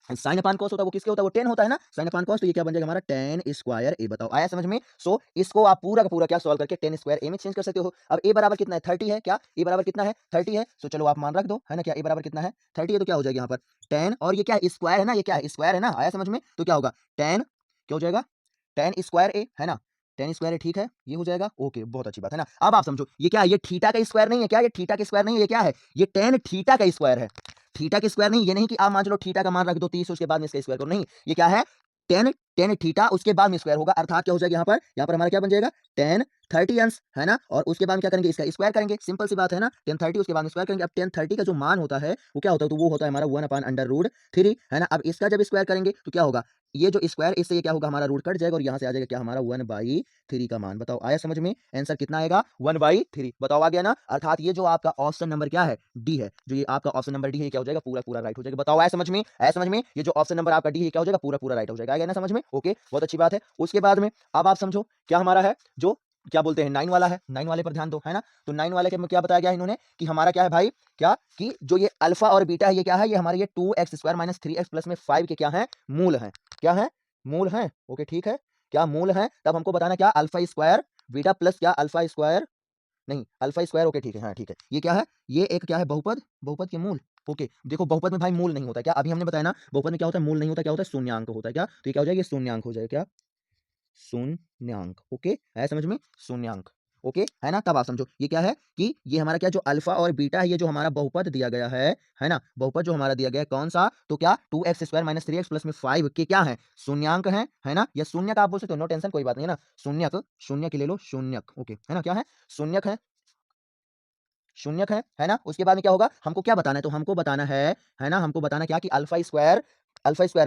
साइन अपान कॉस होता है वो किसके होता है, वो टेन होता है ना, साइन अपान कॉस, तो ये क्या बन जाएगा हमारा tan स्क्वायर ए। बताओ आया समझ में। सो इसको आप पूरा का पूरा क्या सॉल्व करके tan स्क्वायर ए में चेंज कर सकते हो। अब ए बराबर कितना है, 30 है, क्या ए बराबर कितना है, 30 है। सो चलो आप मान रख दो, है ना, क्या ए बराबर कितना है, 30 है, तो क्या हो जाएगा यहाँ पर tan, और ये क्या है, स्क्वायर है ना, ये क्या है, स्क्वायर है ना। आया समझ में। तो क्या होगा tan, क्या हो जाएगा, tan स्क्वायर ए, है ना, tan स्क्वायर ए, ठीक है, ये हो जाएगा। ओके बहुत अच्छी बात है ना। अब आप समझो ये क्या है, ये थीटा का स्क्वायर नहीं है, क्या ये थीटा का स्क्वायर नहीं है, ये क्या है, ये tan थीटा का स्क्वायर है, थीटा के स्क्वायर नहीं। ये नहीं कि आप मान चलो थीटा का मान रख दो 30 उसके बाद में इसका स्क्वायर करो, नहीं, ये क्या है, tan थीटा उसके बाद में स्क्वायर होगा, अर्थात क्या हो जाएगा यहाँ पर हमारा क्या बन जाएगा tan 30 अंश, है ना। और उसके बाद में क्या करेंगे, इसका स्क्वायर करेंगे, सिंपल सी बात है ना, tan 30 उसके बाद में स्क्वायर करेंगे। अब tan 30 का जो मान होता है वो क्या होता है, तो वो होता है हमारा 1/√3, है ना। अब इसका जब स्क्वायर करेंगे तो क्या होगा, ये जो स्क्वायर इससे ये क्या होगा, हमारा रूट कट जाएगा और यहाँ से आ जाएगा क्या, हमारा 1/3 का मान। बताओ आया समझ में। आंसर कितना आएगा, 1/3। बताओ आ गया ना। अर्थात ये जो आपका ऑप्शन नंबर क्या है, डी है, जो ये आपका ऑप्शन नंबर डी है क्या हो जाएगा, पूरा पूरा राइट हो जाएगा। बताओ आया समझ में। आया समझ में। ये जो ऑप्शन नंबर आपका डी है क्या हो जाएगा, पूरा पूरा राइट हो जाएगा। आ गया ना समझ में। ओके बहुत अच्छी बात है। उसके बाद में अब आप समझो क्या हमारा है, जो क्या बोलते हैं 9 वाला है, 9 वाले पर ध्यान दो, है ना। तो 9 वाले के में क्या बताया गया इन्होंने कि हमारा क्या है भाई, क्या कि जो ये अल्फा और बीटा है ये क्या है, ये हमारे ये 2x² - 3x + 5 के क्या है, मूल है, क्या है, मूल है। ओके ठीक है, क्या मूल है। तब हमको बताना क्या, अल्फा स्क्वायर बीटा प्लस क्या, अल्फा स्क्वायर नहीं, अल्फा स्क्वायर। ओके ठीक है, हाँ ठीक है, ये क्या है, ये एक क्या है, बहुपद, बहुपद के मूल। ओके देखो बहुपद में भाई मूल नहीं होता क्या, अभी हमने बताया ना बहुपद में क्या होता है, मूल नहीं होता, क्या होता है, शून्यांक होता है, क्या, तो ये क्या हो जाएगा, ये शून्यांक हो जाएगा, क्या, शून्यांक। ओके है समझ में, शून्यांक। ओके है ना। तब आप समझो ये क्या है कि ये हमारा क्या, जो अल्फा और बीटा है, ये जो हमारा बहुपद दिया गया है ना, बहुपद जो हमारा दिया गया है कौन सा, तो क्या 2x² - 3x + 5 के क्या है, शून्यांक है ना, या शून्यक आप बोल सकते हो, नो टेंशन कोई बात नहीं है ना, शून्यक, शून्य के ले लो, शून्यक। ओके है ना, क्या है, शून्यक है, शून्यक है ना। उसके बाद में क्या होगा, हमको क्या बताना है, तो हमको बताना है ना, हमको बताना क्या कि अल्फा स्क्वायर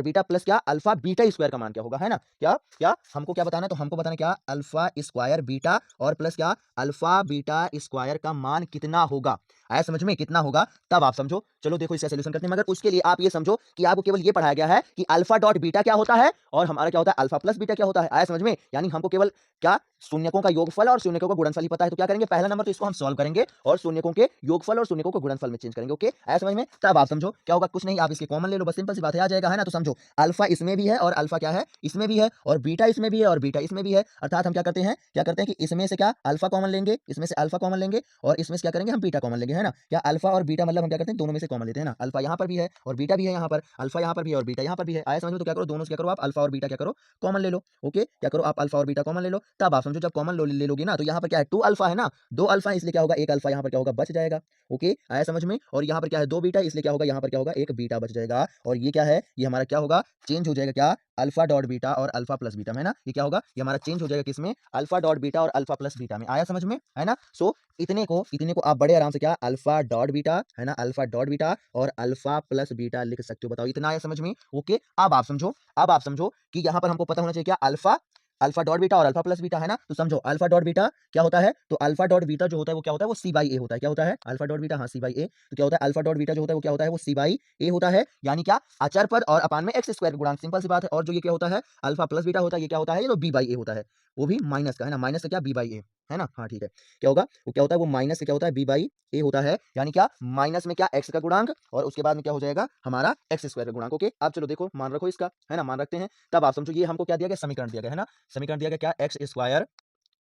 बीटा प्लस क्या, अल्फा बीटा स्क्वायर का मान क्या होगा, है ना, क्या क्या हमको क्या बताना है, तो हमको बताना क्या, अल्फा स्क्वायर बीटा और प्लस क्या, अल्फा बीटा स्क्वायर का मान कितना होगा। आया समझ में, कितना होगा। तब आप समझो, चलो देखो इसका सोल्यूशन करते हैं, मगर उसके लिए आप ये समझो कि आपको केवल ये पढ़ाया गया है कि अल्फा डॉट बीटा क्या होता है और हमारा क्या होता है, अल्फा प्लस बीटा क्या होता है। आया समझ में, यानी हमको केवल क्या, शून्यकों का योगफल और शून्यकों का गुणनफल ही पता है। तो क्या करेंगे, पहला नंबर तो इसको हम सॉल्व करेंगे और शून्यकों के योगफल और शून्यकों को गुणनफल में चेंज करेंगे। ओके आया समझ में। तब आप समझो क्या होगा, कुछ नहीं, आप इसके कॉमन ले लो, बस सिंपल सी बात है, आ जाएगा, है ना। तो समझो अल्फा इसमें भी है और अल्फा क्या है, इसमें भी है, और बीटा इसमें भी है और बीटा इसमें भी है। अर्थात हम क्या करते हैं कि इसमें से क्या अल्फा कॉमन लेंगे, इसमें से अल्फा कॉमन लेंगे और इसमें से क्या करेंगे, हम बीटा कॉमन लेंगे, है हैं ना, क्या अल्फा और बीटा मतलब हम क्या करते हैं दोनों में से कॉमन लेते हैं ना, अल्फा यहाँ पर भी है और बीटा भी है यहाँ पर, अल्फा यहाँ पर भी है और बीटा यहाँ पर भी है, आया समझ में। तो क्या करो दोनों से क्या करो आप अल्फा और बीटा क्या करो कॉमन ले लो। ओके, क्या करो आप अल्फा और बीटा कॉमन ले लो, तब आप समझो जब कॉमन ले लोगे ना तो यहाँ पर क्या है 2 अल्फा है ना, 2 अल्फा इसलिए क्या होगा एक अल्फा यहाँ पर क्या होगा बच जाएगा। ओके, आया समझ में। और यहाँ पर क्या है 2 बीटा इसलिए क्या होगा यहाँ पर क्या होगा एक बीटा बच जाएगा। और ये क्या है ये हमारा क्या होगा चेंज हो जाएगा क्या अल्फा डॉट बीटा और अल्फा प्लस बीटा में, है ना। ये क्या होगा ये हमारा चेंज हो जाएगा किसमें अल्फा डॉट बीटा और अल्फा प्लस बीटा में, आया समझ में, है ना। सो इतने को आप बड़े आराम से क्या अल्फा डॉट बीटा है ना, अल्फा डॉट बीटा और अल्फा प्लस बीटा लिख सकते हो। बताओ इतना आया समझ में। ओके, अब आप समझो कि यहाँ पर हमको पता होना चाहिए क्या अल्फा अल्फा डॉट बीटा और अल्फा प्लस बीटा, है ना। तो समझो अल्फा डॉट बीटा क्या होता है, तो अल्फा डॉट बीटा जो होता है वो क्या होता है वो सी बाई ए होता है। क्या होता है अल्फा डॉट बीटा, हाँ सी बाई ए। तो क्या होता है अल्फा डॉट बीटा जो होता है वो क्या होता है वो सी बाई ए होता है, यानी क्या अचर पद और अपान में एक्स स्क्वायर गुणांक, सिंपल सी बात है। और जो ये क्या होता है अल्फा प्लस बीटा होता है ये क्या होता है ये तो बी बाई ए होता है, वो भी माइनस का, है ना, माइनस का क्या बी बाई ए, है ना। हाँ ठीक है, क्या होगा वो क्या होता है वो माइनस से क्या होता है बी बाई ए होता है, यानी क्या माइनस में क्या एक्स का गुणांक और उसके बाद में क्या हो जाएगा हमारा एक्स स्क्वायर का गुणांक। ओके, आप चलो देखो मान रखो इसका, है ना, मान रखते हैं। तब आप समझो ये हमको क्या दिया गया समीकरण दिया गया, है ना। समीकरण दिया गया क्या एक्स स्क्वायर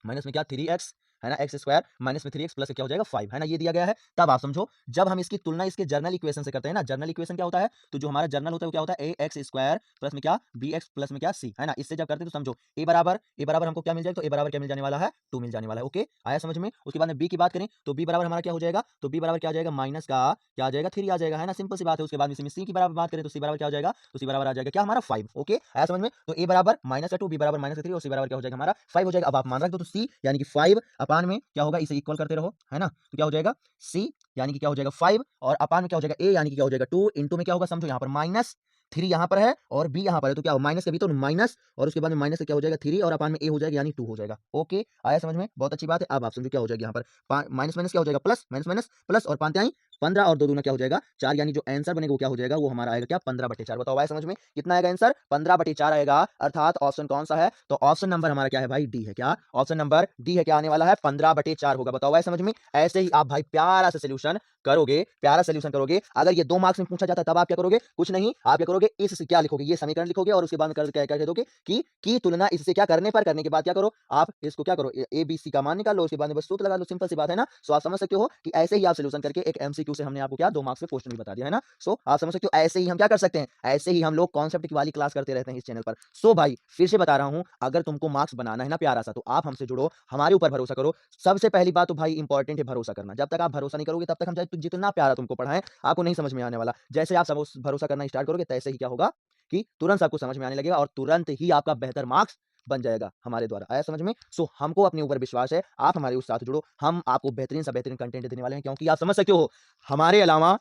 माइनस में क्या 3x, है ना, एक्स स्क्वायर माइनस में 3x प्लस क्या हो जाएगा 5, है ना, ये दिया गया है। तब आप समझो जब हम इसकी तुलना इसके जर्नल इक्वेशन से करते हैं ना, जर्नल इक्वेशन क्या होता है तो जो हमारा जर्नल होता है वो क्या होता है ए एक्स स्क्वायर प्लस में क्या बी एक्स प्लस में क्या सी, है ना। इससे जब करते हैं तो समझो ए बराबर हमको क्या मिल जाएगा, तो ए बराबर क्या मिल जाने वाला है 2 मिल जाने वाला है। ओके, आया समझ में। उसके बाद में बी की बात करें तो बी बराबर हमारा क्या हो जाएगा, तो बी बराबर क्या आ जाएगा माइनस का क्या आ जाएगा 3 आ जाएगा, है ना, सिंपल सी बात है। उसके बाद में सी की बराबर बात करें तो सी बराबर क्या हो जाएगा, तो सी बराबर आ जाएगा क्या हमारा 5। ओके, आया समझ में। तो ए बराबर माइनस का 2, बी बराबर माइनस का 3 और सी बराबर क्या हो जाएगा हमारा 5 हो जाएगा। अब आप मान रख दो तो सी यानी कि 5 अपान में क्या होगा इसे इक्वल करते रहो, है ना। तो क्या हो जाएगा सी यानी कि क्या हो जाएगा 5 और अपान में क्या हो जाएगा ए यानी कि क्या हो जाएगा 2 इंटू में क्या होगा समझो यहाँ पर माइनस 3 यहाँ पर है और बी यहाँ पर है, तो क्या हो माइनस का बी तो माइनस और उसके बाद में माइनस से क्या हो जाएगा 3 और अपान में ए हो जाएगा यानी 2 हो जाएगा। ओके, आया समझ में, बहुत अच्छी बात है। अब आप समझो क्या हो जाएगा यहाँ पर माइनस माइनस क्या हो जाएगा प्लस, माइनस माइनस प्लस और 5 आई 15 और 2 दूना क्या हो जाएगा 4, यानी जो आंसर बनेगा वो क्या हो जाएगा वो हमारा आएगा क्या 15/4। बताओ आया समझ में कितना आएगा आंसर 15/4 आएगा, अर्थात ऑप्शन कौन सा है, तो ऑप्शन नंबर हमारा क्या है भाई डी है। क्या ऑप्शन नंबर डी है, क्या आने वाला है 15/4 होगा। बताओ आया समझ में। ऐसे ही आप भाई प्यारा सा सोल्यूशन करोगे, प्यारा सोल्यूशन करोगे। अगर ये 2 मार्क्स में पूछा जाता तब आप क्या करोगे, कुछ नहीं, आप क्या करोगे इससे क्या लिखोगे ये समीकरण लिखोगे और उसके बाद में क्या कह दोगे कि तुलना इससे क्या करने के बाद क्या करो आप इसको क्या करो ए बी सी का मान निकाल लो, उसके बाद में बस सूत्र लगा लो, सिंपल सी बात है ना। सो आप समझ सकते हो कि ऐसे ही आप सोल्यूशन करके एक एमसीक्यू से हमने आपको क्या 2 मार्क्स में क्वेश्चन भी बता दिया, है ना। सो आप समझ सकते हो ऐसे ही हम क्या कर सकते हैं, ऐसे ही हम लोग कॉन्सेप्ट की वाली क्लास करते रहते हैं इस चैनल पर। सो भाई फिर से बता रहा हूं, अगर तुमको मार्क्स बनाना है ना प्यारा सा तो आप हमसे जुड़ो, हमारे ऊपर भरोसा करो। सबसे पहली बात तो भाई इंपॉर्टेंट है भरोसा करना। जब तक आप भरोसा नहीं करोगे तब तक हम चाहे जितना प्यारा तुमको पढ़ाएं आपको नहीं समझ में आने वाला। जैसे आप भरोसा करना स्टार्ट करोगे तैसे ही क्या होगा कि तुरंत आपको समझ में आने लगेगा और तुरंत ही आपका बेहतर मार्क्स बन जाएगा हमारे द्वारा। आया समझ में। सो हमको अपने ऊपर विश्वास है, आप हमारे उस साथ जुड़ो, हम आपको बेहतरीन से बेहतरीन कंटेंट देने वाले हैं। क्योंकि आप समझ सकते हो हमारे अलावा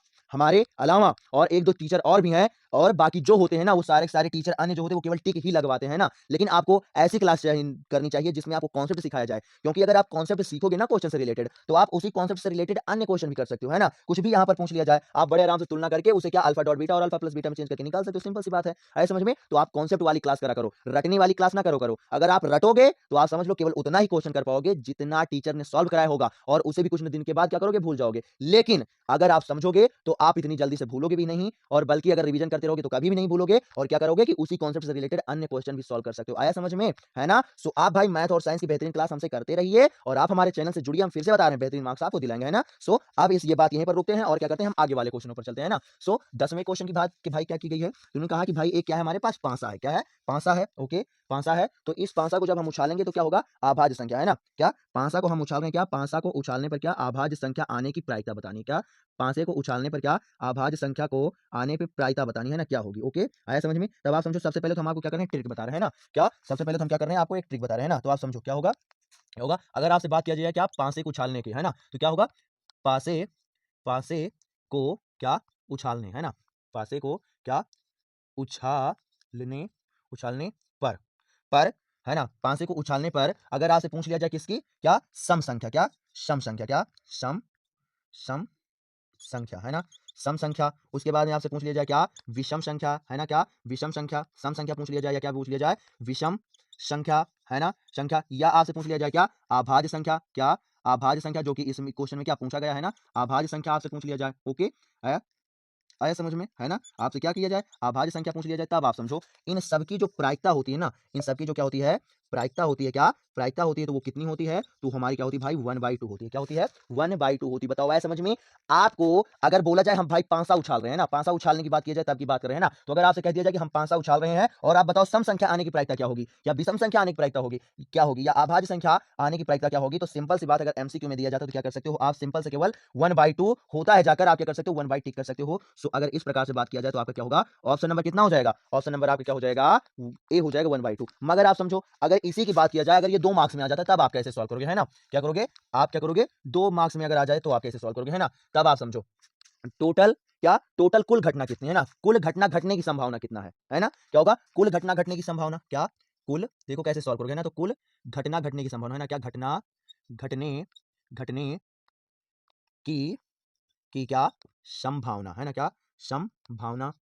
और एक दो टीचर और भी हैं, और बाकी जो होते हैं ना वो सारे सारे टीचर अन्य जो होते हैं वो केवल टिक ही लगवाते हैं ना। लेकिन आपको ऐसी क्लास करनी चाहिए जिसमें आपको कॉन्सेप्ट सिखाया जाए, क्योंकि अगर आप कॉन्सेप्ट सीखोगे ना क्वेश्चन से रिलेटेड तो आप उसी कॉन्सेप्ट से रिलेटेड अन्य क्वेश्चन भी कर सकते हो, है ना। कुछ भी यहाँ पर पूछ लिया जाए आप बड़े आराम से तुलना करके उसे क्या अल्फा डॉट बीटा और अल्फा प्लस बीटा में चेंज करके निकाल सकते हो, सिंपल सी बात है। आए समझ में। तो आप कॉन्सेप्ट वाली क्लास करा करो, रटने वाली क्लास ना करो। अगर आप रटोगे तो आप समझ लो केवल उतना ही क्वेश्चन कर पाओगे जितना टीचर ने सॉल्व कराया होगा, और उसे भी कुछ दिन के बाद क्या करोगे भूल जाओगे। लेकिन अगर आप समझोगे तो आप इतनी जल्दी से भूलोगे भी नहीं, और बल्कि अगर रिवीजन करते रहोगे तो कभी भी नहीं भूलोगे, और क्या करोगे कि उसी कॉन्सेप्ट से रिलेटेड अन्य क्वेश्चन भी सॉल्व कर सकते हो। आया समझ में, है ना। सो आप भाई मैथ और साइंस की बेहतरीन क्लास हमसे करते रहिए, और आप हमारे चैनल से जुड़िए, हम फिर से बता रहे हैं बेहतरीन मार्क्स आपको दिलाएंगे, है ना। सो अब ये बात यहीं पर रुकते हैं और क्या करते हैं हम आगे वाले क्वेश्चनों पर चलते हैं ना। सो 10वें क्वेश्चन की बात कि भाई क्या की गई है, उन्होंने कहा कि भाई एक क्या है हमारे पास पांसा है, क्या है पांसा है। ओके, पांसा है, तो इस पांसा को जब हम उछालेंगे तो क्या होगा अभाज्य संख्या, है ना। क्या पांसा को हम उछाल रहे हैं, क्या पांसा को उछालने पर क्या अभाज्य संख्या आने की प्रायिकता बतानी, क्या पांसे को उछालने पर क्या अभाज्य संख्या को आने पे प्रायिकता बतानी, है ना, क्या होगी। ओके, आया समझ में। तब आप समझो सबसे पहले तो हम आपको क्या कर रहे हैं ट्रिक बता रहे हैं ना, क्या सबसे पहले तो हम क्या कर रहे हैं आपको एक ट्रिक बता रहे हैं ना। तो आप समझो क्या होगा अगर आपसे बात किया जाए क्या पांसे को उछालने की, है ना, तो क्या होगा पासे पासे को क्या उछालने, है ना, पासे को क्या उछालने उछालने पर है ना, पांसे को उछालने पर अगर आपसे पूछ लिया जाए किसकी क्या सम संख्या, क्या सम संख्या, क्या सम सम संख्या, है ना, सम संख्या। उसके बाद में आपसे पूछ लिया जाए क्या विषम संख्या, है ना, क्या विषम संख्या, सम संख्या पूछ लिया जाए या क्या पूछ लिया जाए विषम संख्या, है ना, संख्या। या आपसे पूछ लिया जाए क्या अभाज्य संख्या, क्या अभाज्य संख्या, जो कि इस क्वेश्चन में क्या पूछा गया है ना, अभाज्य संख्या आपसे पूछ लिया जाए। ओके, आया आया समझ में, है ना। आपसे क्या किया जाए अभाज्य संख्या पूछ लिया जाए, तब आप समझो इन सबकी जो प्रायिकता होती है ना, इन सबकी जो क्या होती है प्रायिकता होती है क्या, प्रायिकता होती है तो वो कितनी होती है, तो हमारी क्या होती है भाई 1/2 होती है। क्या होती है 1/2 होती है। बताओ आया समझ में। आपको अगर बोला जाए हम भाई पांसा उछाल रहे हैं ना, पांसा उछालने की बात की जाए तब की बात कर रहे हैं ना, तो अगर आपसे कह दिया जाए कि हम पांसा उछाल रहे हैं और आप बताओ सम संख्या आने की प्रायिकता क्या होगी, या विषम संख्या आने की प्रायिकता होगी क्या होगी, या अभाज्य संख्या आने की प्रायिकता क्या होगी, तो सिंपल सी बात अगर एमसीक्यू में दिया जाता है तो क्या कर सकते हो आप, सिंपल से केवल 1/2 होता है जाकर आप क्या कर सकते हो 1/टिक कर सकते हो। सो अगर इस प्रकार से बात किया जाए तो आपका क्या होगा, ऑप्शन नंबर कितना हो जाएगा, ऑप्शन नंबर आपका क्या हो जाएगा, ए हो जाएगा 1/2। मगर आप समझो अगर इसी की बात किया जाए, अगर ये 2 मार्क्स में आ जाता है तब आप कैसे सॉल्व करोगे, है ना, क्या करोगे आप, क्या करोगे 2 मार्क्स में अगर आ जाए तो आप कैसे सॉल्व करोगे, है ना, तब आप समझो टोटल क्या, टोटल कुल घटना कितनी है ना, कुल घटना घटने की संभावना कितना है ना, क्या होगा कुल घटना घटने की संभावना, क्या कुल, देखो कैसे सॉल्व करोगे ना, तो कुल घटना घटने की संभावना है ना, क्या घटना घटने घटने की क्या संभावना है ना, क्या संभावना,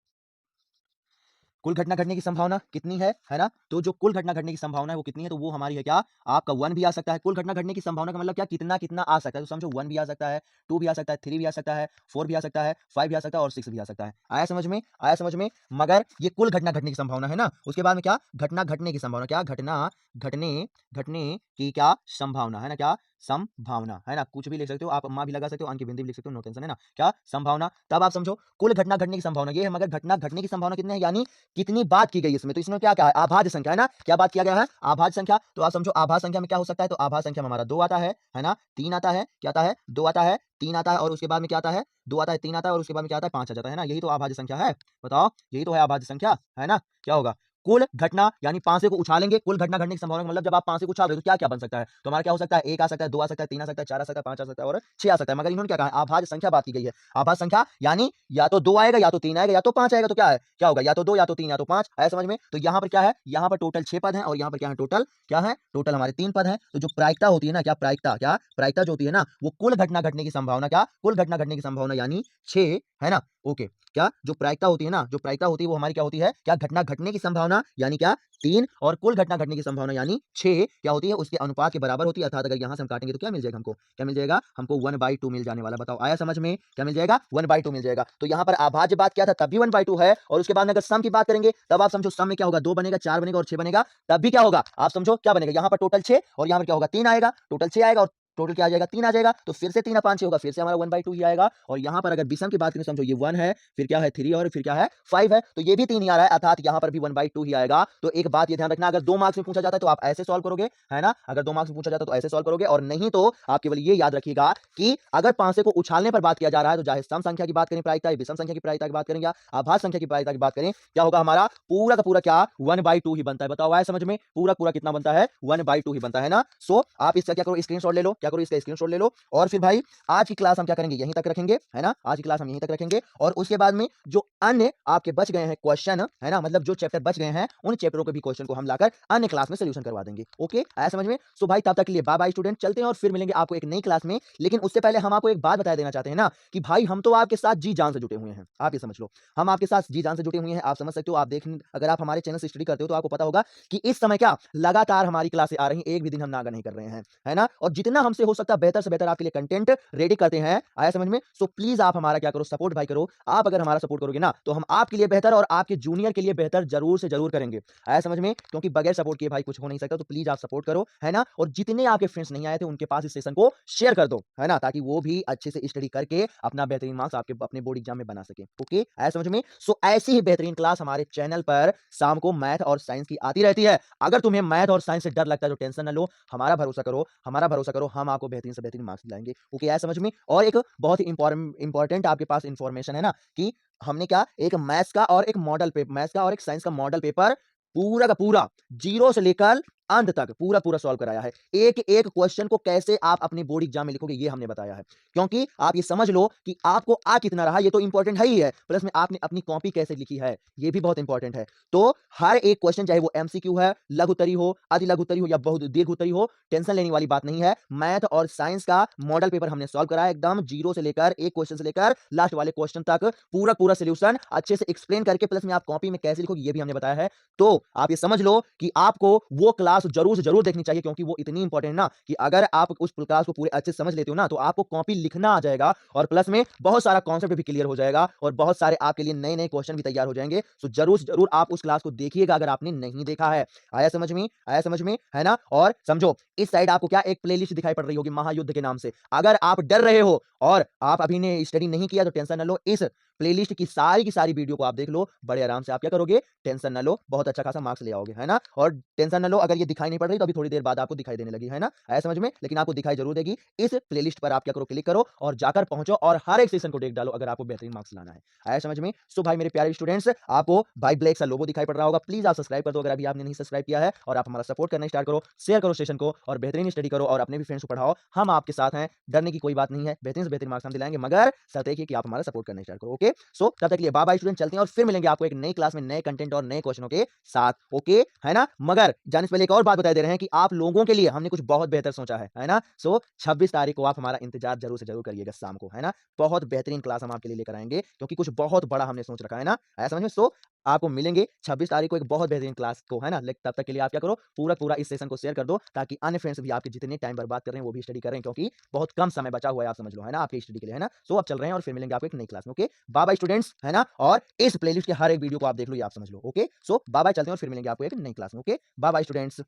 कुल घटना घटने की संभावना कितनी है ना, तो जो कुल घटना घटने की संभावना है वो कितनी है, तो वो हमारी है क्या, आपका 1 भी आ सकता है। कुल घटना घटने की संभावना का मतलब क्या, कितना कितना आ सकता है, तो समझो 1 भी आ सकता है, 2 भी आ सकता है, 3 भी आ सकता है, 4 भी आ सकता है, 5 भी आ सकता है और 6 भी आ सकता है। आया समझ में, आया समझ में। मगर ये कुल घटना घटने की संभावना है ना, उसके बाद में क्या, घटना घटने की संभावना, क्या घटना घटने घटने की क्या संभावना है ना, क्या संभावना है ना, कुछ भी लिख सकते हो आप, अम्मा भी लगा सकते हो, अन की बिंदी भी लिख सकते हो, नो टेंशन है ना, क्या संभावना। तब आप समझो कुल घटना घटने की संभावना ये है, मगर घटना घटने की संभावना कितनी है, यानी कितनी बात की गई इसमें, तो इसमें क्या क्या है, आभाज्य संख्या है ना, क्या बात किया गया है, आभाज्य संख्या। तो आप समझो आभाज्य संख्या में क्या हो सकता है, तो आभाज्य संख्या में हमारा 2 आता है ना, 3 आता है, क्या आता है 2 आता है, 3 आता है और उसके बाद में क्या आता है 2 आता है, 3 आता है और उसके बाद में क्या आता है 5 आ जाता है ना, यही तो आभाज्य संख्या है। बताओ यही तो है आभाज्य संख्या, है ना, क्या होगा कुल घटना, यानी पांसे को उछालेंगे, कुल घटना घटने की संभावना का मतलब जब आप पांसे को उछाल रहे हो तो क्या क्या बन सकता है, तो हमारा क्या हो सकता है 1 आ सकता है, 2 आ सकता है, 3 आ सकता है, 4 आ सकता है, 5 आ सकता है और 6 आ सकता है। मगर इन्होंने क्या कहा है, आभाज्य संख्या बात की गई है, आभाज्य संख्या यानी या तो 2 आएगा या तो 3 आएगा या तो 5 आएगा, तो क्या है क्या होगा, या तो 2 या तो 3 या तो 5 है, समझ में। तो यहाँ पर क्या है, यहाँ पर टोटल 6 पद हैं और यहाँ पर क्या है टोटल, क्या है टोटल हमारे 3 पद हैं। तो जो प्रायिकता होती है ना, क्या प्रायिकता, क्या प्रायिकता जो होती है ना, वो कुल घटना घटने की संभावना, क्या कुल घटना घटने की संभावना यानी 6 है ना, ओके। क्या जो प्रायिकता होती है ना, जो प्रायिकता होती है वो हमारी क्या होती है, क्या घटना घटने की संभावना यानी क्या 3 और कुल घटना घटने की संभावना यानी 6 क्या होती है, उसके अनुपात के बराबर होती है। अर्थात अगर यहाँ से हम काटेंगे तो क्या मिल जाएगा हमको, क्या मिल जाएगा हमको 1/2 मिल जाने वाला। बताओ आया समझ में, क्या मिल जाएगा 1/2 मिल जाएगा। तो यहाँ पर आभाज्य बात क्या था, तब भी 1/2 है, और उसके बाद में अगर सम की बात करेंगे तब आप समझो सम में क्या होगा, 2 बनेगा, 4 बनेगा और 6 बनेगा, तब भी क्या होगा आप समझो क्या बनेगा, यहाँ पर टोटल 6 और यहाँ पर क्या होगा 3 आएगा, टोटल 6 आएगा और टोटल क्या आ जाएगा 3 आ जाएगा, तो फिर से 3 5 6 होगा, फिर से हमारा 1/2 ही आएगा। और यहाँ पर अगर विषम की बात करें समझो ये 1 है, फिर क्या है 3 और फिर क्या है 5 है, तो ये भी 3 ही आ रहा है, अर्थात यहाँ पर भी 1/2 ही आएगा। तो एक बात ये ध्यान रखना, अगर 2 मार्क्स में पूछा जाता है तो आप ऐसे सॉल्व करोगे, है ना, अगर 2 मार्क्स में पूछा जाता है तो ऐसे सॉल्व करोगे, और नहीं तो आप केवल ये याद रखिएगा कि अगर पांसे को उछालने पर बात किया जा रहा है तो चाहे सम संख्या की बात करें प्रायिकता, विषम संख्या की प्रायिकता की बात करें या आभाज्य संख्या की प्रायिकता की बात करें, क्या होगा हमारा पूरा का पूरा क्या 1/2 ही बनता है। बताओ आया समझ में, पूरा पूरा कितना बनता है 1/2 ही बनता है ना। सो आप इसका क्या करो स्क्रीनशॉट ले लो, क्या करो इसका स्क्रीनशॉट ले लो, और फिर भाई आज की क्लास हम क्या करेंगे यहीं तक रखेंगे, है ना, आज की क्लास हम यहीं तक रखेंगे, और उसके बाद में जो अन्य आपके बच गए हैं क्वेश्चन, है ना, मतलब जो चैप्टर बच गए हैं उन चैप्टरों के भी क्वेश्चन को हम लाकर अन्य क्लास में सोल्यूशन करवा देंगे। ओके आया समझ में। सो भाई तब तक के लिए बाय बाय स्टूडेंट, चलते हैं और फिर मिलेंगे आपको एक नई क्लास में। लेकिन उससे पहले हम आपको एक बात बता देना चाहते हैं ना कि भाई हम तो आपके साथ जी जान से जुटे हुए हैं, आप ये समझ लो, हम आपके साथ जी जान से जुटे हुए हैं। आप समझ सकते हो, आप देख, अगर आप हमारे चैनल से स्टडी करते हो तो आपको पता होगा कि इस समय क्या लगातार हमारी क्लासें आ रही हैं, एक भी दिन हम नागा नहीं कर रहे हैं, है ना, और जितना हमसे हो सकता है बेहतर से बेहतर आपके लिए कंटेंट रेडी करते हैं। आया समझ में। सो प्लीज आप हमारा क्या करो सपोर्ट भाई करो, आप अगर हमारा सपोर्ट करोगे ना तो हम आपके लिए बेहतर और आपके जूनियर के लिए बेहतर जरूर से जरूर करेंगे। आया समझ में, क्योंकि बगैर सपोर्ट किए भाई कुछ हो नहीं सकता। तो प्लीज आप सपोर्ट करो, है ना, और जितने आपके फ्रेंड्स नहीं आए थे उनके पास इस सेशन को शेयर कर दो, है ना, ताकि वो भी अच्छे से स्टडी करके अपना बेहतरीन मार्क्स आपके अपने बोर्ड एग्जाम में बना सके। ओके आया समझ में। सो ऐसी ही बेहतरीन क्लास हमारे चैनल पर शाम को मैथ और साइंस की आती रहती है। अगर तुम्हें मैथ और साइंस से डर लगता है तो टेंशन न लो, हमारा भरोसा करो, हमारा भरोसा करो, हम आपको बेहतरीन से बेहतरीन मार्क्स दिलाएंगे। ओके आया समझ में। और एक बहुत ही इंपॉर्टेंट आपके पास इंफॉर्मेशन है ना कि हमने क्या एक मैथ्स का और एक मॉडल पेपर, मैथ्स का और एक साइंस का मॉडल पेपर पूरा का पूरा जीरो से लेकर अंत तक पूरा पूरा सॉल्व कराया है। एक एक क्वेश्चन को कैसे आप अपने बोर्ड एग्जाम में लिखोगे ये हमने बताया है, क्योंकि आप ये समझ लो कि आपको आ कितना रहा ये तो इंपॉर्टेंट है ही है, प्लस में आपने अपनी कॉपी कैसे लिखी है ये भी बहुत इंपॉर्टेंट है। तो हर एक क्वेश्चन चाहे वो एमसीक्यू है, लघु उत्तरी हो, अति लघु उत्तरी हो या बहुत दीर्घ उत्तरी हो, टेंशन लेने वाली बात नहीं है। मैथ और साइंस का मॉडल पेपर हमने सॉल्व कराया एकदम जीरो से लेकर एक क्वेश्चन से लेकर लास्ट वाले क्वेश्चन तक पूरा पूरा सोल्यूशन अच्छे से एक्सप्लेन करके, प्लस में आप कॉपी में कैसे लिखोगे ये भी हमने बताया है। तो आप ये समझ लो कि आपको वो क्लास क्लास जरूर से जरूर देखनी चाहिए, क्योंकि वो इतनी इंपॉर्टेंट ना कि अगर आप उस क्लास को पूरे अच्छे से समझ लेते हो ना, तो आपको कॉपी लिखना आ जाएगा और प्लस में बहुत सारा कॉन्सेप्ट भी क्लियर हो जाएगा और बहुत सारे आपके लिए नए नए क्वेश्चन भी तैयार हो जाएंगे। सो जरूर से जरूर आप उस क्लास को देखिएगा अगर आपने नहीं देखा है। आया समझ में? आया समझ में? है ना? और समझो इस साइड आपको क्या एक प्लेलिस्ट दिखाई पड़ रही होगी महायुद्ध के नाम से। अगर आप डर रहे हो और आप अभी ने स्टडी नहीं किया तो टेंशन न लो, इस प्लेलिस्ट की सारी वीडियो को आप देख लो, बड़े आराम से आप क्या करोगे, टेंशन न लो, बहुत अच्छा खासा मार्क्स ले आओगे, है ना? और टेंशन न लो अगर ये दिखाई नहीं पड़ रही तो अभी थोड़ी देर बाद आपको दिखाई देने लगी, है ना? आया समझ में? लेकिन आपको दिखाई जरूर देगी। इस प्लेलिस्ट पर आप क्या करो, क्लिक करो और जाकर पहुंचो और हर एक सेशन को देख डालो अगर आपको बेहतरीन मार्क्स लाना है। आया समझ में? सो भाई मेरे प्यारे स्टूडेंट्स, आपको भाई ब्लैक सा लोगो दिखाई पड़ रहा होगा, प्लीज आप सब्सक्राइब कर दो अगर अभी आपने नहीं सब्सक्राइब किया है, और आप हमारा सपोर्ट करना स्टार्ट करो, शेयर करो सेशन को और बेहतरीन स्टडी करो और अपने भी फ्रेंड्स को पढ़ाओ। हम आपके साथ हैं, डरने की कोई बात नहीं है, बेहतरीन से बेहतरीन मार्क्स हम दिलाएंगे, मगर शर्त एक ही कि आप हमारा सपोर्ट करना स्टार्ट करो। ओके, सो तब तक के लिए बाय बाय स्टूडेंट, चलते हैं और फिर मिलेंगे आपको एक नई क्लास में नए कंटेंट और नए क्वेश्चनों के साथ। ओके, है ना? मगर जाने से पहले एक और बात बता दे रहे हैं कि आप लोगों के लिए हमने कुछ बहुत बेहतर सोचा है ना? सो 26 तारीख को आप हमारा इंतजार जरूर से जरूर करिएगा शाम को, है ना? बहुत बेहतरीन क्लास हम आपके लिए लेकर आएंगे, क्योंकि कुछ बहुत बड़ा हमने सोच रखा है ना? आया समझ में? सो आपको मिलेंगे 26 तारीख को एक बहुत बेहतरीन क्लास को, है ना? तब तक के लिए आप क्या करो, पूरा इस सेशन को शेयर कर दो ताकि अन्य फ्रेंड्स भी आपके जितने टाइम बर्बाद कर रहे हैं वो भी स्टडी करें, क्योंकि बहुत कम समय बचा हुआ है, आप समझ लो, है ना? आपकी स्टडी के लिए, है ना? सो अब चल रहे हैं और फिर मिलेंगे आपको एक नई क्लास में। ओके, बाय बाय स्टूडेंट्स, है ना? और इस प्लेलिस्ट के हर एक वीडियो को आप देख लो, ये आप समझ लो। ओके, सो बाय बाय, चलते हैं और फिर मिलेंगे आपको एक नई क्लास में। Okay, bye bye students.